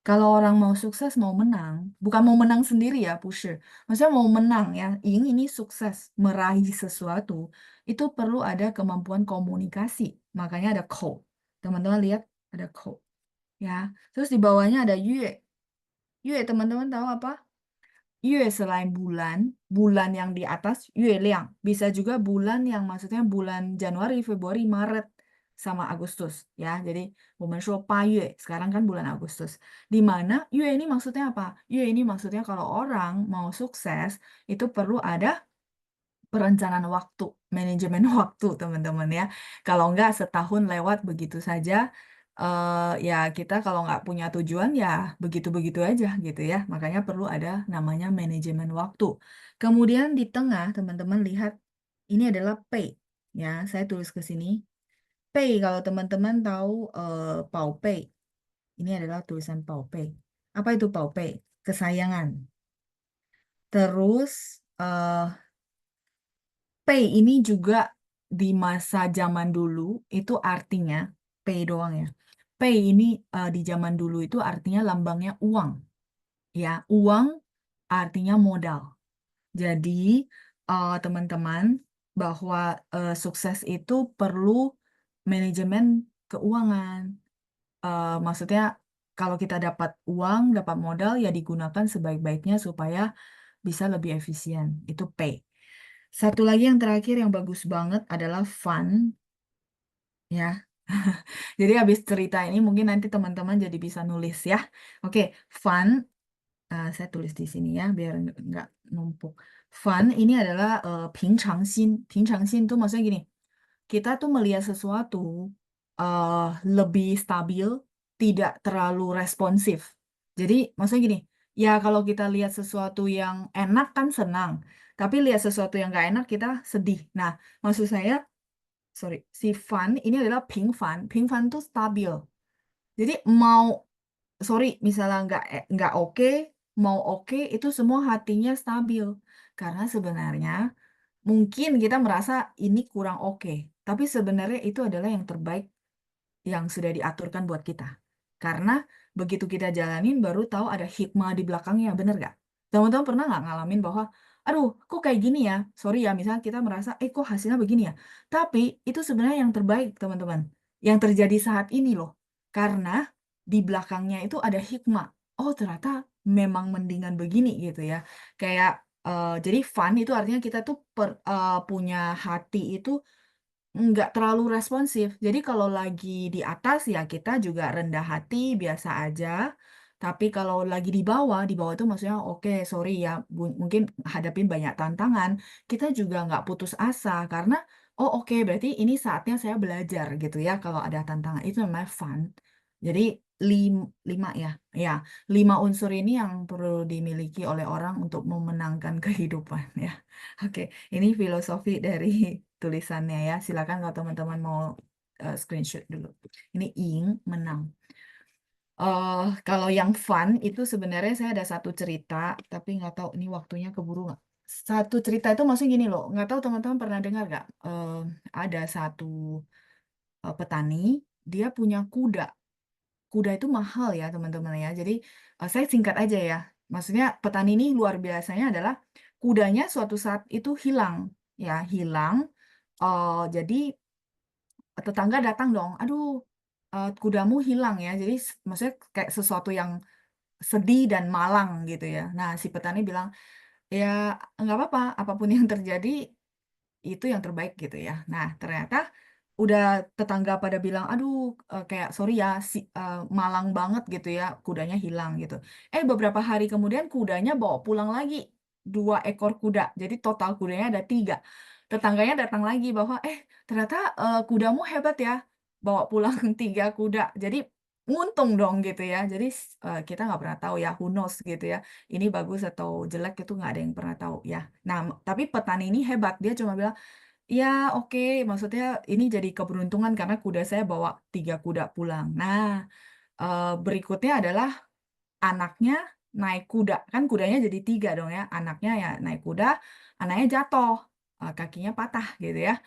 Kalau orang mau sukses, mau menang, bukan mau menang sendiri ya, pusher. Maksudnya mau menang ya, ingin ini sukses, meraih sesuatu, itu perlu ada kemampuan komunikasi. Makanya ada code. Teman-teman lihat, ada code. Ya, terus di bawahnya ada yue. Yue, teman-teman tahu apa? Yue selain bulan, bulan yang di atas Yue Liang. Bisa juga bulan yang maksudnya bulan Januari, Februari, Maret sama Agustus ya. Jadi 我们说 8月, sekarang kan bulan Agustus. Di mana Yue ini maksudnya apa? Yue ini maksudnya kalau orang mau sukses itu perlu ada perencanaan waktu, manajemen waktu teman-teman ya. Kalau enggak setahun lewat begitu saja, ya kita kalau nggak punya tujuan ya begitu-begitu aja gitu ya. Makanya perlu ada namanya manajemen waktu. Kemudian di tengah teman-teman lihat ini adalah pay ya. Saya tulis ke sini. Pay kalau teman-teman tahu Pau Pay. Ini adalah tulisan Pau Pay. Apa itu Pau Pay? Kesayangan. Terus pay ini juga di masa zaman dulu itu artinya pay doang ya. Pay ini di zaman dulu itu artinya lambangnya uang. Ya, uang artinya modal. Jadi teman-teman bahwa sukses itu perlu manajemen keuangan. Maksudnya kalau kita dapat uang, dapat modal ya digunakan sebaik-baiknya supaya bisa lebih efisien. Itu pay. Satu lagi yang terakhir yang bagus banget adalah fun, ya. Jadi habis cerita ini mungkin nanti teman-teman jadi bisa nulis ya. Oke, fun, saya tulis di sini ya biar nggak numpuk. Fun ini adalah 平常心. 平常心 tuh maksudnya gini, kita tuh melihat sesuatu eh, lebih stabil, tidak terlalu responsif. Jadi maksudnya gini, ya kalau kita lihat sesuatu yang enak kan senang, tapi lihat sesuatu yang nggak enak kita sedih. Nah, maksud saya, sorry, si fun ini adalah pingfan. Pingfan tuh stabil. Jadi mau, sorry, misalnya nggak oke, mau oke, itu semua hatinya stabil. Karena sebenarnya mungkin kita merasa ini kurang oke, tapi sebenarnya itu adalah yang terbaik yang sudah diaturkan buat kita. Karena begitu kita jalanin baru tahu ada hikmah di belakangnya, bener gak? Teman-teman pernah nggak ngalamin bahwa, aduh, kok kayak gini ya? Sorry ya, misalnya kita merasa, kok hasilnya begini ya? Tapi itu sebenarnya yang terbaik, teman-teman. Yang terjadi saat ini loh. Karena di belakangnya itu ada hikmah. Oh, ternyata memang mendingan begini gitu ya. Kayak, jadi fun itu artinya kita tuh punya hati itu nggak terlalu responsif. Jadi kalau lagi di atas ya kita juga rendah hati, biasa aja. Tapi kalau lagi di bawah itu maksudnya oke, sorry ya, mungkin hadapin banyak tantangan. Kita juga nggak putus asa karena oh oke, berarti ini saatnya saya belajar gitu ya. Kalau ada tantangan itu namanya fun. Jadi lima ya, ya 5 unsur ini yang perlu dimiliki oleh orang untuk memenangkan kehidupan ya. Oke, ini filosofi dari tulisannya ya. Silakan kalau teman-teman mau screenshot dulu. Ini ing menang. Kalau yang fun itu sebenarnya saya ada satu cerita, tapi nggak tahu ini waktunya keburu nggak. Satu cerita itu maksudnya gini loh, nggak tahu teman-teman pernah dengar nggak? Ada satu petani, dia punya kuda. Kuda itu mahal ya teman-teman ya. Jadi saya singkat aja ya. Maksudnya petani ini luar biasanya adalah kudanya suatu saat itu hilang, ya hilang. Jadi tetangga datang dong, aduh, kudamu hilang ya. Jadi maksudnya kayak sesuatu yang sedih dan malang gitu ya. Nah, si petani bilang, ya nggak apa-apa, apapun yang terjadi itu yang terbaik gitu ya. Nah, ternyata udah tetangga pada bilang, aduh, kayak sorry ya, malang banget gitu ya, kudanya hilang gitu. Beberapa hari kemudian kudanya bawa pulang lagi 2 ekor kuda, jadi total kudanya ada 3. Tetangganya datang lagi bahwa, ternyata kudamu hebat ya, bawa pulang 3 kuda. Jadi untung dong gitu ya. Jadi kita nggak pernah tahu ya, who knows gitu ya. Ini bagus atau jelek itu nggak ada yang pernah tahu ya. Nah, tapi petani ini hebat, dia cuma bilang, ya, oke, maksudnya ini jadi keberuntungan karena kuda saya bawa 3 kuda pulang. Nah, berikutnya adalah anaknya naik kuda. Kan kudanya jadi 3 dong ya. Anaknya ya naik kuda, anaknya jatuh, kakinya patah gitu ya.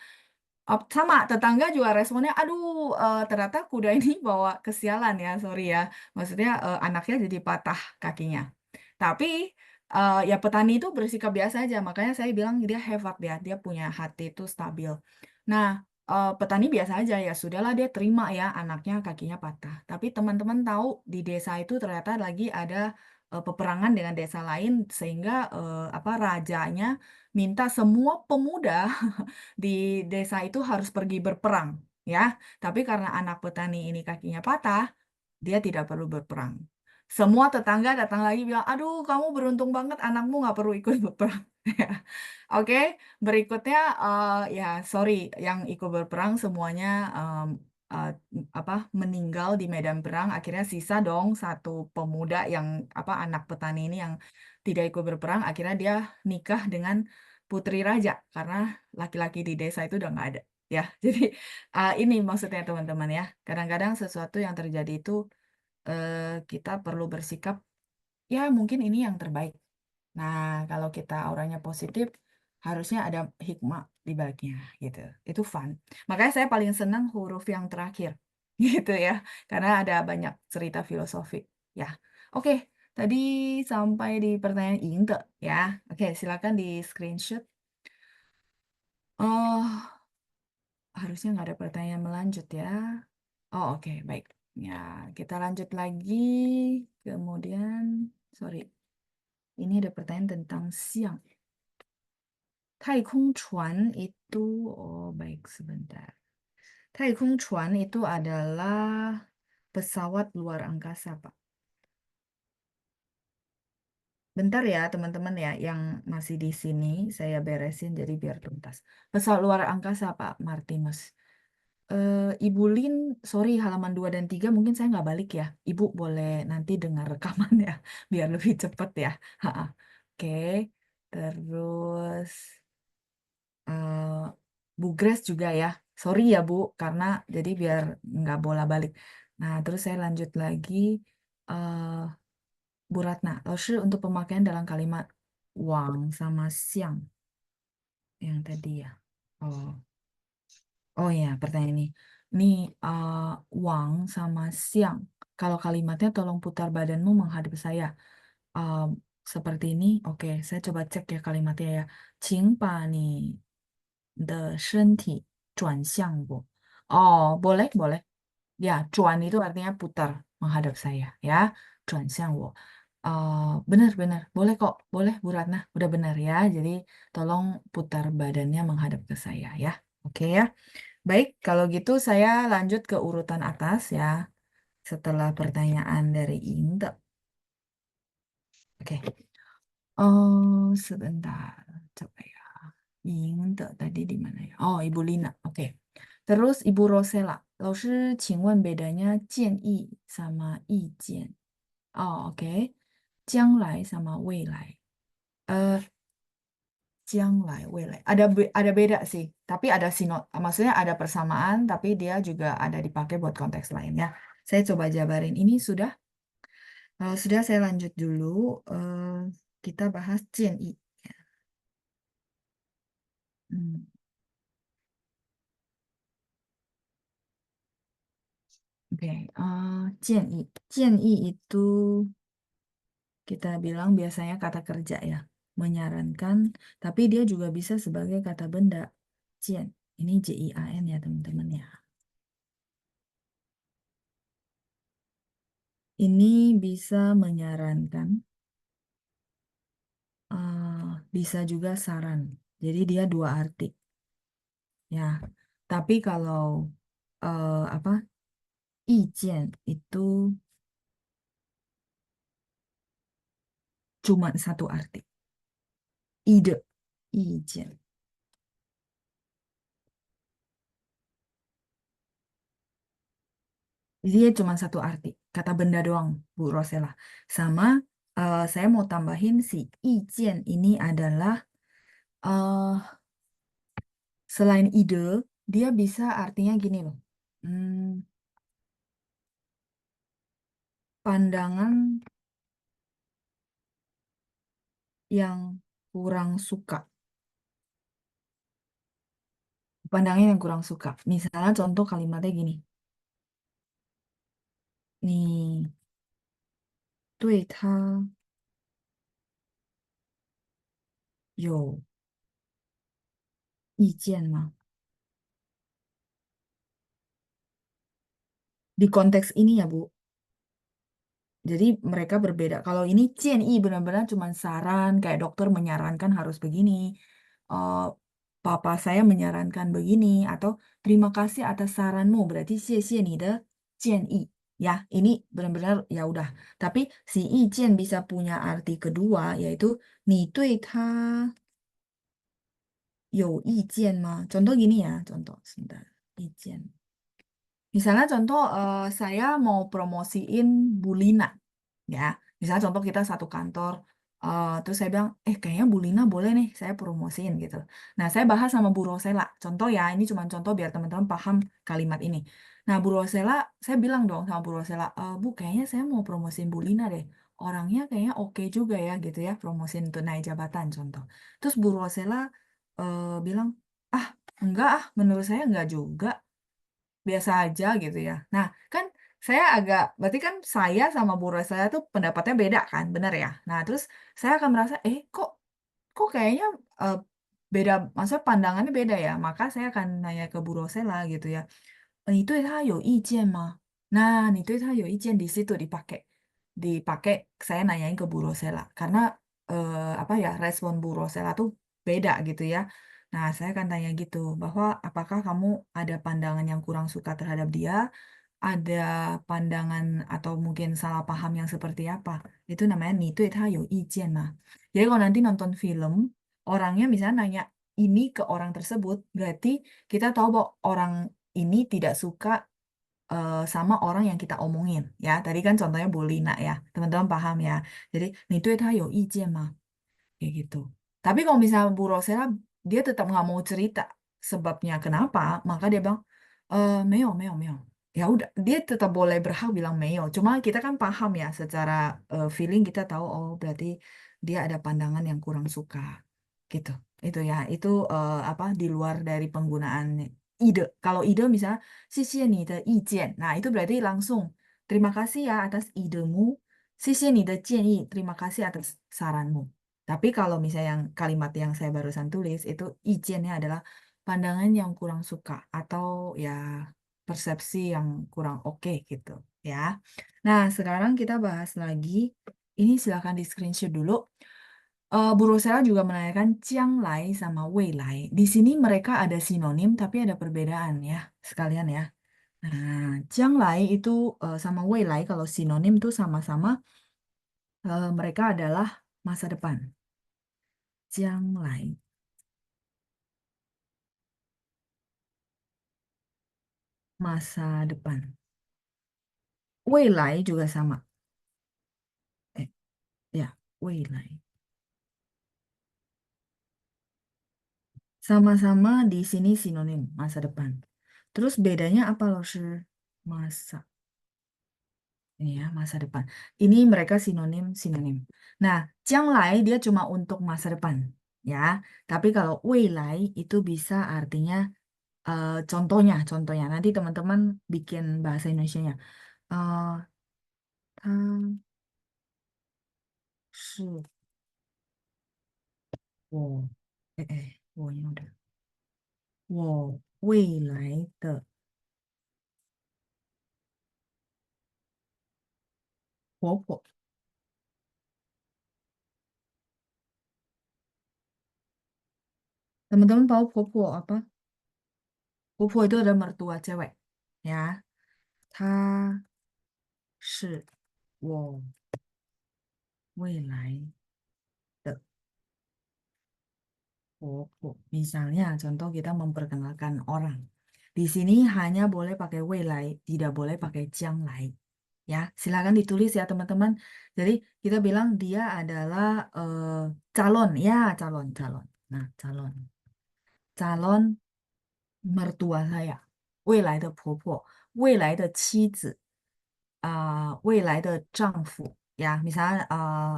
Sama, tetangga juga responnya, aduh, ternyata kuda ini bawa kesialan ya, sorry ya. Maksudnya anaknya jadi patah kakinya. Tapi ya petani itu bersikap biasa aja, makanya saya bilang dia hebat ya, dia punya hati itu stabil. Nah, petani biasa aja ya, sudahlah dia terima ya anaknya kakinya patah. Tapi teman-teman tahu di desa itu ternyata lagi ada peperangan dengan desa lain sehingga apa rajanya minta semua pemuda di desa itu harus pergi berperang ya. Tapi karena anak petani ini kakinya patah, dia tidak perlu berperang. Semua tetangga datang lagi bilang, aduh kamu beruntung banget anakmu nggak perlu ikut berperang. Oke, berikutnya ya sorry, yang ikut berperang semuanya eh, apa meninggal di medan perang. Akhirnya sisa dong satu pemuda yang apa anak petani ini yang tidak ikut berperang. Akhirnya dia nikah dengan putri raja karena laki-laki di desa itu udah nggak ada. Ya, jadi ini maksudnya teman-teman ya. Kadang-kadang sesuatu yang terjadi itu kita perlu bersikap ya mungkin ini yang terbaik. Nah, kalau kita auranya positif, harusnya ada hikmah di baliknya gitu. Itu fun. Makanya saya paling senang huruf yang terakhir gitu ya, karena ada banyak cerita filosofi. Ya, oke. Tadi sampai di pertanyaan inte ya. Oke, silakan di screenshot. Oh, harusnya nggak ada pertanyaan melanjut ya. Oh, oke, baik. Ya, kita lanjut lagi. Kemudian, sorry, ini ada pertanyaan tentang siang. Taikungchuan itu, oh baik sebentar. Taikungchuan itu adalah pesawat luar angkasa, Pak. Bentar ya teman-teman ya, yang masih di sini saya beresin jadi biar tuntas. Pesawat luar angkasa, Pak Martinus. Ibu Lin, sorry halaman 2 dan 3 mungkin saya nggak balik ya. Ibu boleh nanti dengar rekaman ya, biar lebih cepet ya. Ha-ha. Oke, terus eh, Bu Grace juga ya. Sorry ya Bu, karena jadi biar nggak bola-balik. Nah, terus saya lanjut lagi. eh Bu Ratna, Laoshi untuk pemakaian dalam kalimat Wang sama Siang yang tadi ya. Oh, oh ya, pertanyaan ini. Ini eh, Wang sama Siang. Kalau kalimatnya tolong putar badanmu menghadap saya. Eh, seperti ini, oke, saya coba cek ya kalimatnya ya. 请把你的身体转向我. Oh, boleh, boleh. Ya, cuan itu artinya putar menghadap saya, ya. Cuan siang wo. Benar, benar. Boleh kok, boleh Bu Ratna. Udah benar ya. Jadi tolong putar badannya menghadap ke saya ya. Oke ya. Baik, kalau gitu saya lanjut ke urutan atas ya. Setelah pertanyaan dari Inte. Oke. Oh, sebentar. Coba ya. Inte tadi di mana ya? Oh, Ibu Lina. Oke. Terus Ibu Rosela. 老师，请问 bedanya 建议 sama 意见? Oh, oke. 将来 sama 未来. Eh, 将来 未来. Ada beda sih, tapi ada maksudnya ada persamaan, tapi dia juga ada dipakai buat konteks lainnya. Saya coba jabarin. Ini sudah. Sudah saya lanjut dulu. Kita bahas 建议. Hmm, oke. 建议. 建议 itu kita bilang biasanya kata kerja ya, menyarankan, tapi dia juga bisa sebagai kata benda. Jian, ini JIAN ya teman-teman ya. Ini bisa menyarankan, bisa juga saran. Jadi dia dua arti ya. Tapi kalau apa, ijian itu cuma satu arti. Ide, ijian. Dia cuma satu arti, kata benda doang, Bu Rosela. Sama saya mau tambahin si ijian ini adalah eh selain ide, dia bisa artinya gini loh. Hmm, pandangan yang kurang suka. Pandangan yang kurang suka. Misalnya contoh kalimatnya gini. 你对他有意见吗? Di konteks ini ya, Bu. Jadi mereka berbeda. Kalau ini CNI benar-benar cuma saran, kayak dokter menyarankan harus begini. Eh, Papa saya menyarankan begini. Atau terima kasih atas saranmu. Berarti 谢谢你的建议. Ya, ini benar-benar ya udah. Tapi si 意见 bisa punya arti kedua, yaitu 你对他有意见吗? Contoh gini ya, contoh sebentar. 意见. Misalnya contoh saya mau promosiin Bulina, ya. Misalnya contoh kita satu kantor, terus saya bilang, kayaknya Bulina boleh nih saya promosiin gitu. Nah saya bahas sama Bu Rosela, contoh ya, ini cuma contoh biar teman-teman paham kalimat ini. Nah Bu Rosela, saya bilang dong sama Bu Rosela, Bu kayaknya saya mau promosiin Bulina deh. Orangnya kayaknya oke juga ya gitu ya, promosiin untuk naik jabatan contoh. Terus Bu Rosela bilang, ah enggak ah, menurut saya enggak juga biasa aja gitu ya. Nah, kan saya agak, berarti kan saya sama Bu Rosa saya tuh pendapatnya beda kan, bener ya? Nah, terus saya akan merasa, kok kayaknya beda, maksudnya pandangannya beda ya. Maka saya akan nanya ke Bu Rosela gitu ya. 你对他有意见吗? Nah, 你对他有意见 di situ dipakai saya nanyain ke Bu Rosela karena apa ya respon Bu Rosela tuh beda gitu ya. Nah, saya akan tanya gitu bahwa apakah kamu ada pandangan yang kurang suka terhadap dia, ada pandangan atau mungkin salah paham yang seperti apa? Itu namanya 你对他有意见吗? Jadi kalau nanti nonton film, orangnya misalnya nanya ini ke orang tersebut, berarti kita tahu bahwa orang ini tidak suka sama orang yang kita omongin ya. Tadi kan contohnya Bulina ya. Teman-teman paham ya. Jadi 你对他有意见吗? Kayak gitu. Tapi kalau misalnya Bu Rosela dia tetap nggak mau cerita sebabnya kenapa, maka dia bilang meo meo meo. Ya udah, dia tetap boleh berhak bilang meo. Cuma kita kan paham ya secara feeling kita tahu oh berarti dia ada pandangan yang kurang suka. Gitu. Itu ya, itu apa di luar dari penggunaan ide. Kalau ide misalnya 谢谢你的意见. Nah, itu berarti langsung terima kasih ya atas idemu. 谢谢你的建议. Terima kasih atas saranmu. Tapi kalau misalnya yang kalimat yang saya barusan tulis itu izinnya adalah pandangan yang kurang suka atau ya persepsi yang kurang oke gitu ya. Nah, sekarang kita bahas lagi. Ini silakan di screenshot dulu. Bu Rosella juga menanyakan Chiang Lai sama Wei Lai. Di sini mereka ada sinonim tapi ada perbedaan ya, sekalian ya. Nah, Chiang Lai itu sama Wei Lai kalau sinonim tuh sama-sama mereka adalah masa depan. 将来 masa depan. 未来 juga sama. Eh, ya, 未来. Sama-sama di sini sinonim masa depan. Terus bedanya apa loh, Sir? Masa. Ini ya, masa depan. Ini mereka sinonim. Nah, 将来 dia cuma untuk masa depan, ya. Tapi kalau 未来 itu bisa artinya contohnya. Nanti teman-teman bikin bahasa Indonesianya. Eh, 他是我，我用的。我未来的婆婆。Teman-teman tahu婆婆 apa? 婆婆 itu ada mertua cewek. Ya. 她是我未来的 婆婆. Misalnya, contoh kita memperkenalkan orang. Di sini hanya boleh pakai 未来, tidak boleh pakai 将来. Ya, silakan ditulis ya teman-teman. Jadi kita bilang dia adalah calon, ya calon. Nah, calon mertua saya, 未来的婆婆，未来的妻子，未来的丈夫, ya, misalnya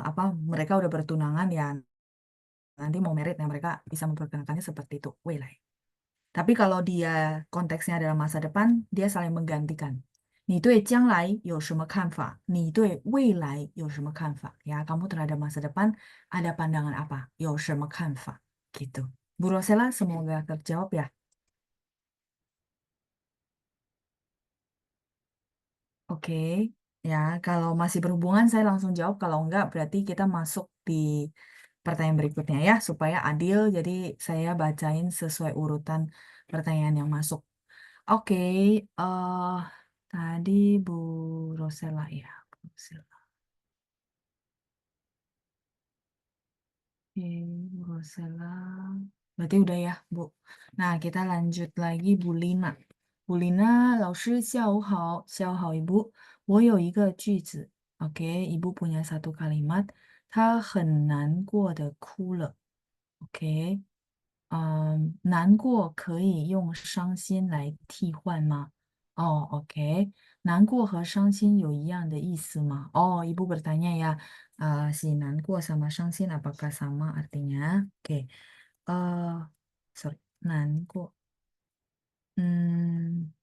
apa mereka udah bertunangan ya, nanti mau merit ya mereka bisa memperkenalkannya seperti itu, 未来. Tapi kalau dia konteksnya adalah masa depan, dia saling menggantikan. 你对将来有什么看法？你对未来有什么看法? Ya, kamu terhadap masa depan ada pandangan apa? 有什么看法? Gitu. Bu Rosela, semoga terjawab ya. Oke, ya kalau masih berhubungan saya langsung jawab. Kalau enggak berarti kita masuk di pertanyaan berikutnya ya supaya adil. Jadi saya bacain sesuai urutan pertanyaan yang masuk. Oke, eh tadi Bu Rosela ya. Bu Rosela. Oke, Bu Rosela. Berarti udah ya, Bu. Nah, kita lanjut lagi Bu Lina. Bu Lina, 老师下午好，Ibu. 我有一个句子 Oke, Ibu punya satu kalimat. 他很难过的哭了. Oke. 难过可以用伤心来替换吗？哦，OK，难过和伤心有一样的意思吗？Oh, Ibu bertanya ya, si 难过 sama 伤心 apakah sama artinya? Oke, sorry, 难过，嗯，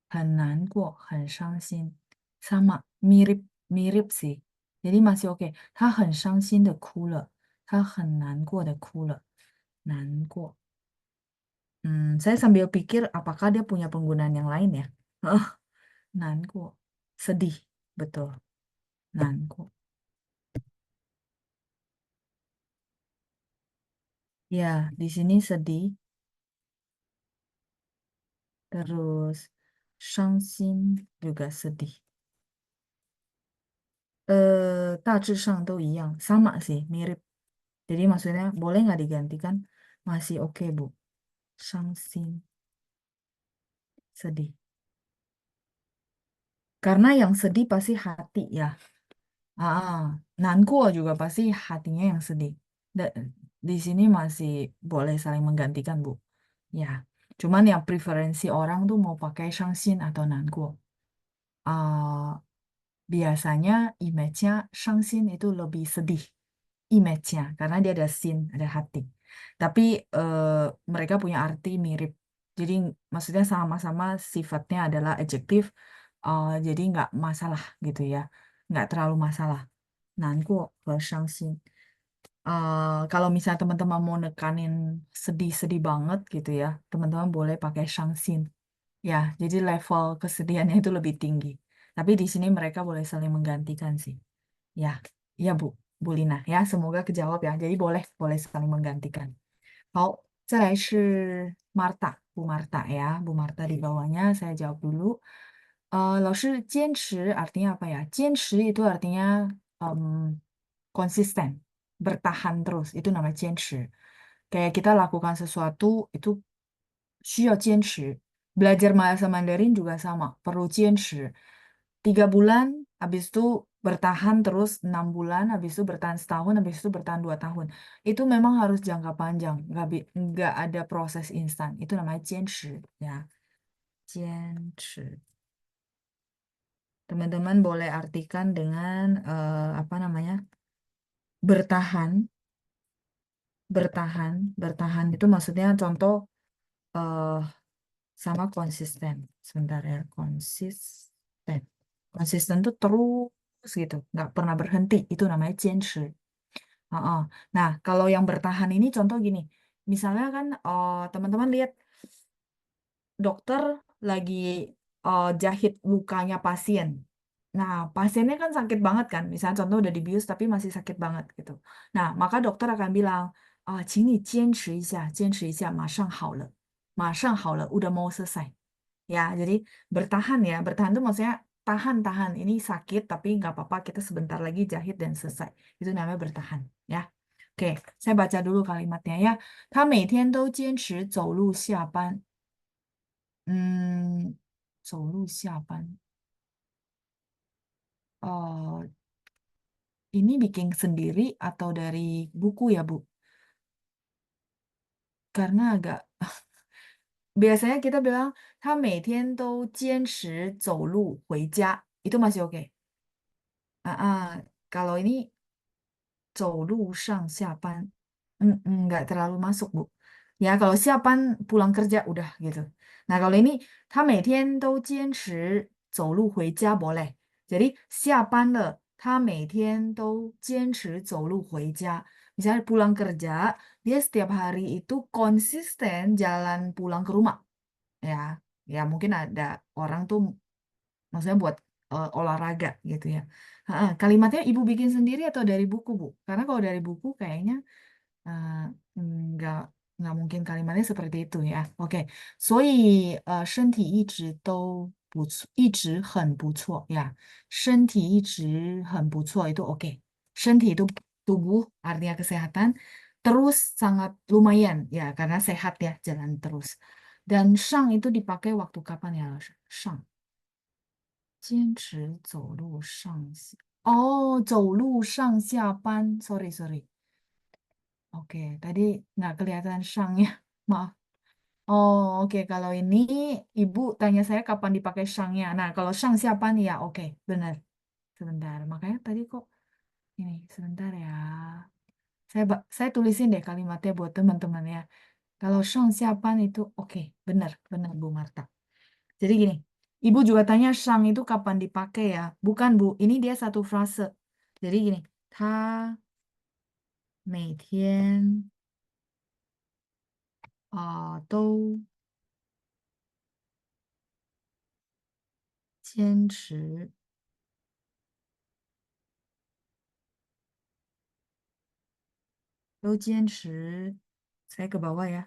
很难过，很伤心，sama mirip sih. Jadi masih oke. 他很伤心的哭了，他很难过的哭了，难过。Saya sambil pikir apakah dia punya penggunaan yang lain ya? Nanko, sedih, betul. Nanko. Ya, di sini sedih, terus 伤心 juga sedih. 大致上都一样, sama sih, mirip. Jadi maksudnya boleh nggak digantikan? Masih oke, Bu. 伤心, sedih. Karena yang sedih pasti hati ya. Ah, Nanko juga pasti hatinya yang sedih. Da- di sini masih boleh saling menggantikan, Bu. Ya, cuman yang preferensi orang tuh mau pakai Shangxin atau Nanko. Biasanya image-nya Shangxin itu lebih sedih. Image-nya, karena dia ada sin, ada hati. Tapi eh, mereka punya arti mirip. Jadi maksudnya sama-sama sifatnya adalah adjektif. Jadi nggak masalah gitu ya. Nggak terlalu masalah. Nanko ke Shangxin. Kalau misalnya teman-teman mau nekanin sedih-sedih banget gitu ya, teman-teman boleh pakai Shangxin. Ya, jadi level kesedihannya itu lebih tinggi. Tapi di sini mereka boleh saling menggantikan sih. Ya, ya Bu Lina ya, semoga kejawab ya. Jadi boleh saling menggantikan. 好，再来是 Marta, Bu Marta ya. Bu Marta di bawahnya saya jawab dulu. 老师坚持 artinya apa ya? 坚持 itu artinya konsisten, bertahan terus. Itu namanya 坚持. Kayak kita lakukan sesuatu itu 需要坚持. Belajar bahasa Mandarin juga sama, perlu 坚持. 3 bulan, habis itu bertahan terus 6 bulan, habis itu bertahan setahun, habis itu bertahan 2 tahun. Itu memang harus jangka panjang, nggak ada proses instan. Itu namanya 坚持 ya. 坚持. Teman-teman boleh artikan dengan apa namanya? Bertahan, bertahan itu maksudnya contoh eh sama konsisten. Sebentar ya, konsisten. Konsisten tuh terus gitu, nggak pernah berhenti. Itu namanya 坚持. Heeh. Nah, kalau yang bertahan ini contoh gini. Misalnya kan teman-teman lihat dokter lagi jahit lukanya pasien. Nah, pasiennya kan sakit banget kan. Misalnya contoh udah dibius tapi masih sakit banget gitu. Nah, maka dokter akan bilang, 请你坚持一下，马上好了，udah mau selesai. Ya, jadi bertahan ya. Bertahan itu maksudnya tahan-tahan. Ini sakit tapi nggak apa-apa, kita sebentar lagi jahit dan selesai. Itu namanya bertahan ya. Oke, saya baca dulu kalimatnya ya. 他每天都坚持走路下班。走路下班. Oh, ini bikin sendiri atau dari buku ya, Bu? Karena agak biasanya kita bilang 他每天都坚持走路回家. Itu masih oke. Kalau ini 走路上下班, nggak terlalu masuk, Bu. Ya, kalau siapan pulang kerja udah gitu. Nah, kalau ini 他每天都坚持走路回家 boleh. Jadi 下班了，他每天都坚持走路回家. Misalnya pulang kerja, dia setiap hari itu konsisten jalan pulang ke rumah. Ya, ya mungkin ada orang tuh maksudnya buat olahraga gitu ya. Kalimatnya ibu bikin sendiri atau dari buku, Bu? Karena kalau dari buku kayaknya eh, nggak nggak mungkin kalimatnya seperti itu ya. Oke, 所以身体一直很不错 ya. 身体一直很不错 itu oke. 身体 itu tubuh artinya kesehatan. terus sangat lumayan ya karena sehat ya jalan terus. Dan shang itu dipakai waktu kapan ya, Laus? Shang, 坚持走路上下. Oh, 走路上下班. Sorry, sorry. Oke, tadi nggak kelihatan shangnya. Maaf. Oh, oke. Kalau ini ibu tanya saya kapan dipakai shangnya. Nah, kalau shang siapa nih ya? Oke, benar. Sebentar. Makanya tadi kok ini sebentar ya. Saya tulisin deh kalimatnya buat teman-teman ya. Kalau shang siapa itu oke, benar, benar Bu Marta. Jadi gini, ibu juga tanya shang itu kapan dipakai ya? Bukan Bu, ini dia satu frase. Jadi gini, 他每天坚持都坚持 saya ke bawah ya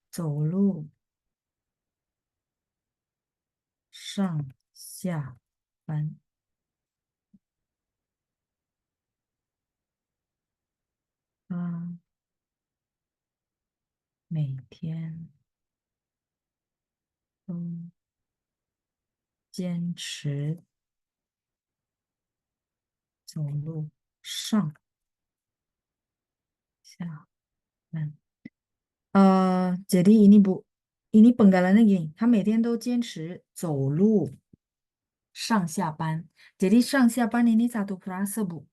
走路上下班 他每天都坚持走路上下班 jadi ini Bu, ini penggalannya gini, 他每天都坚持走路上下班. Jadi 上下班 ini satu frase Bu.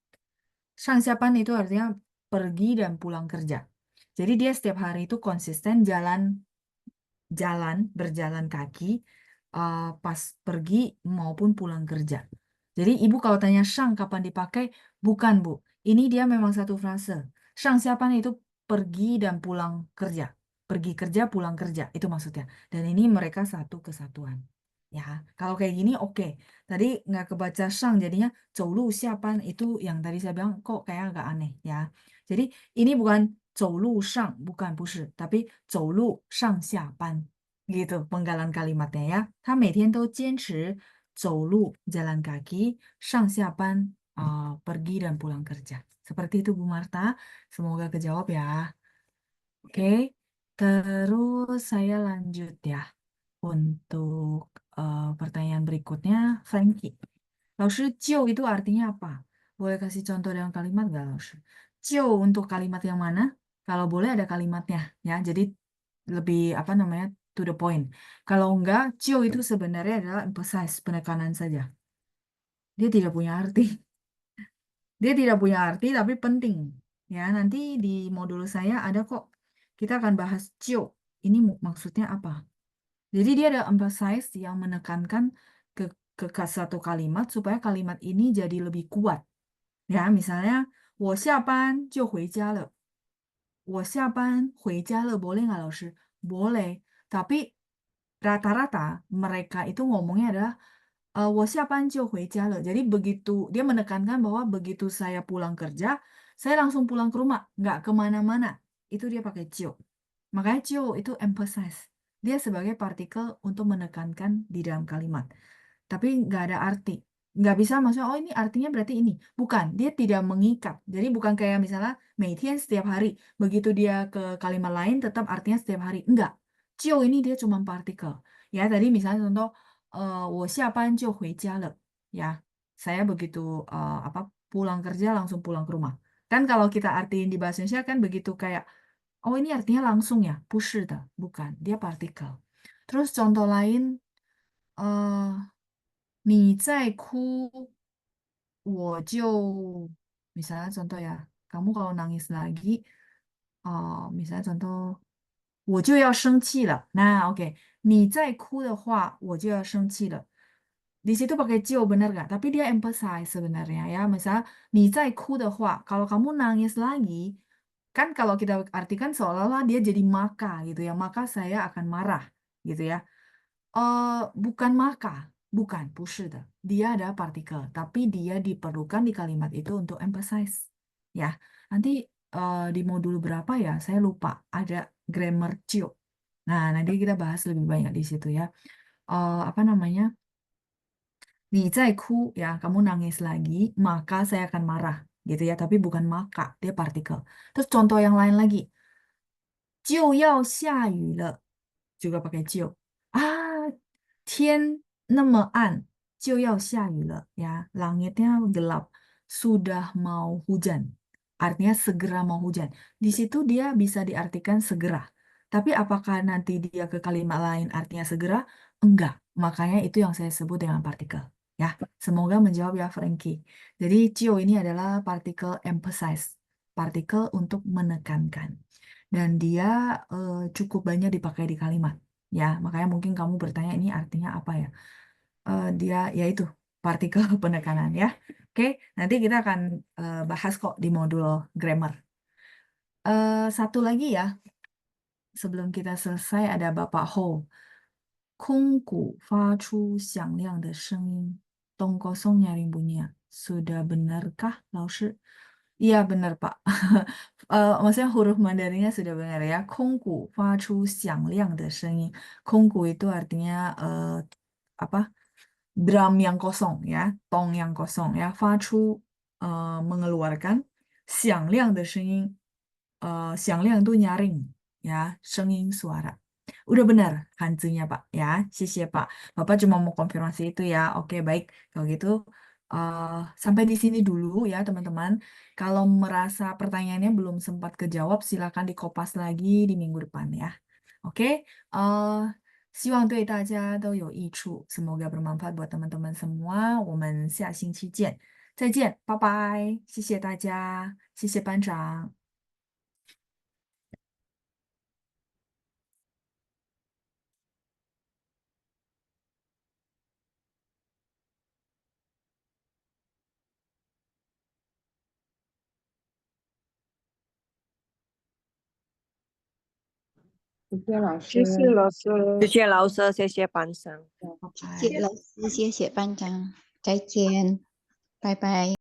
上下班 itu artinya pergi dan pulang kerja. Jadi dia setiap hari itu konsisten berjalan kaki pas pergi maupun pulang kerja. Jadi ibu kalau tanya shang kapan dipakai, bukan Bu. Ini dia memang satu frase. Shang siapan itu pergi dan pulang kerja. Pergi kerja, pulang kerja. Itu maksudnya. Dan ini mereka satu kesatuan. Ya, kalau kayak gini oke. Tadi nggak kebaca shang, jadinya 走路 siapan itu yang tadi saya bilang kok kayak agak aneh ya. Jadi ini bukan 走路 shang, bukan, 不是, tapi 走路 上下班 gitu penggalan kalimatnya ya. 他每天都坚持走路 jalan kaki 上下班 pergi dan pulang kerja. Seperti itu Bu Marta. Semoga kejawab ya. Oke. Terus saya lanjut ya untuk pertanyaan berikutnya, Frankie. 老师,就 itu artinya apa? Boleh kasih contoh dengan kalimat nggak, 老师? 就 untuk kalimat yang mana? Kalau boleh ada kalimatnya, ya. Jadi lebih apa namanya to the point. Kalau enggak, 就 itu sebenarnya adalah emphasize, penekanan saja. Dia tidak punya arti. Dia tidak punya arti tapi penting. Ya, nanti di modul saya ada kok. Kita akan bahas 就. Ini maksudnya apa? Jadi dia ada emphasize yang menekankan ke, ke satu kalimat supaya kalimat ini jadi lebih kuat. Ya, misalnya, 我下班就回家了. 我下班回家了, boleh nggak, 老师? Boleh. Tapi rata-rata mereka itu ngomongnya adalah 我下班就回家了. Jadi begitu, dia menekankan bahwa begitu saya pulang kerja, saya langsung pulang ke rumah, nggak kemana-mana. Itu dia pakai 就. Makanya 就 itu emphasize. Dia sebagai partikel untuk menekankan di dalam kalimat. Tapi nggak ada arti. Nggak bisa maksudnya, oh ini artinya berarti ini. Bukan, dia tidak mengikat. Jadi bukan kayak misalnya 每天 setiap hari. Begitu dia ke kalimat lain tetap artinya setiap hari. Enggak. 就 ini dia cuma partikel. Ya, tadi misalnya contoh, 我下班就回家了. Ya, saya begitu apa pulang kerja langsung pulang ke rumah. Kan kalau kita artiin di bahasa Indonesia kan begitu kayak, oh ini artinya langsung ya, 不是的, bukan, dia partikel. Terus contoh lain, 你在哭, 我就, misalnya contoh ya, kamu kalau nangis lagi, misalnya contoh, 我就要生气了. Nah, oke. 你在哭的话,我就要生气了. Di situ pakai 就 benar nggak? Tapi dia emphasize sebenarnya ya. Misalnya, 你在哭的话, kalau kamu nangis lagi, kan kalau kita artikan seolah-olah dia jadi maka gitu ya. Maka saya akan marah gitu ya. Bukan maka, bukan, 不是的. Dia ada partikel, tapi dia diperlukan di kalimat itu untuk emphasize. Ya, nanti di modul berapa ya? Saya lupa. Ada grammar 就. Nah, nanti kita bahas lebih banyak di situ ya. Apa namanya? 你在哭 ya, kamu nangis lagi, maka saya akan marah gitu ya, tapi bukan maka, dia partikel. Terus contoh yang lain lagi, 就要下雨了 juga pakai 就 ah 天那么暗就要下雨了 ya langitnya gelap sudah mau hujan artinya segera mau hujan di situ dia bisa diartikan segera tapi apakah nanti dia ke kalimat lain artinya segera enggak makanya itu yang saya sebut dengan partikel ya semoga menjawab ya Frankie jadi cio ini adalah partikel emphasize partikel untuk menekankan dan dia cukup banyak dipakai di kalimat. Ya, makanya mungkin kamu bertanya ini artinya apa ya? Dia yaitu partikel penekanan ya. Oke, nanti kita akan bahas kok di modul grammar. Satu lagi ya, sebelum kita selesai ada Bapak Ho. 空谷发出响亮的声音. Tong kosong nyaring bunyi. Sudah benarkah, Laoshi? Iya benar Pak. Maksudnya huruf Mandarinnya sudah benar ya. 空谷发出响亮的声音. Kongku itu artinya apa? Drum yang kosong ya, tong yang kosong ya. Facu mengeluarkan. 响亮的声音. 响亮 itu nyaring ya, 声音 suara. Udah benar hanzinya Pak ya. Sisi Pak. Bapak cuma mau konfirmasi itu ya. Oke, baik. Kalau gitu eh, sampai di sini dulu ya, teman-teman. Kalau merasa pertanyaannya belum sempat kejawab, silakan dikopas lagi di minggu depan ya. Oke.希望对大家都有益处. Semoga bermanfaat buat teman-teman semua. 我们下星期见。再见，拜拜。谢谢大家，谢谢班长。谢谢老谢谢师，老师，谢谢老师，谢谢班长。拜拜。谢谢老师，谢谢班长，再见，拜拜。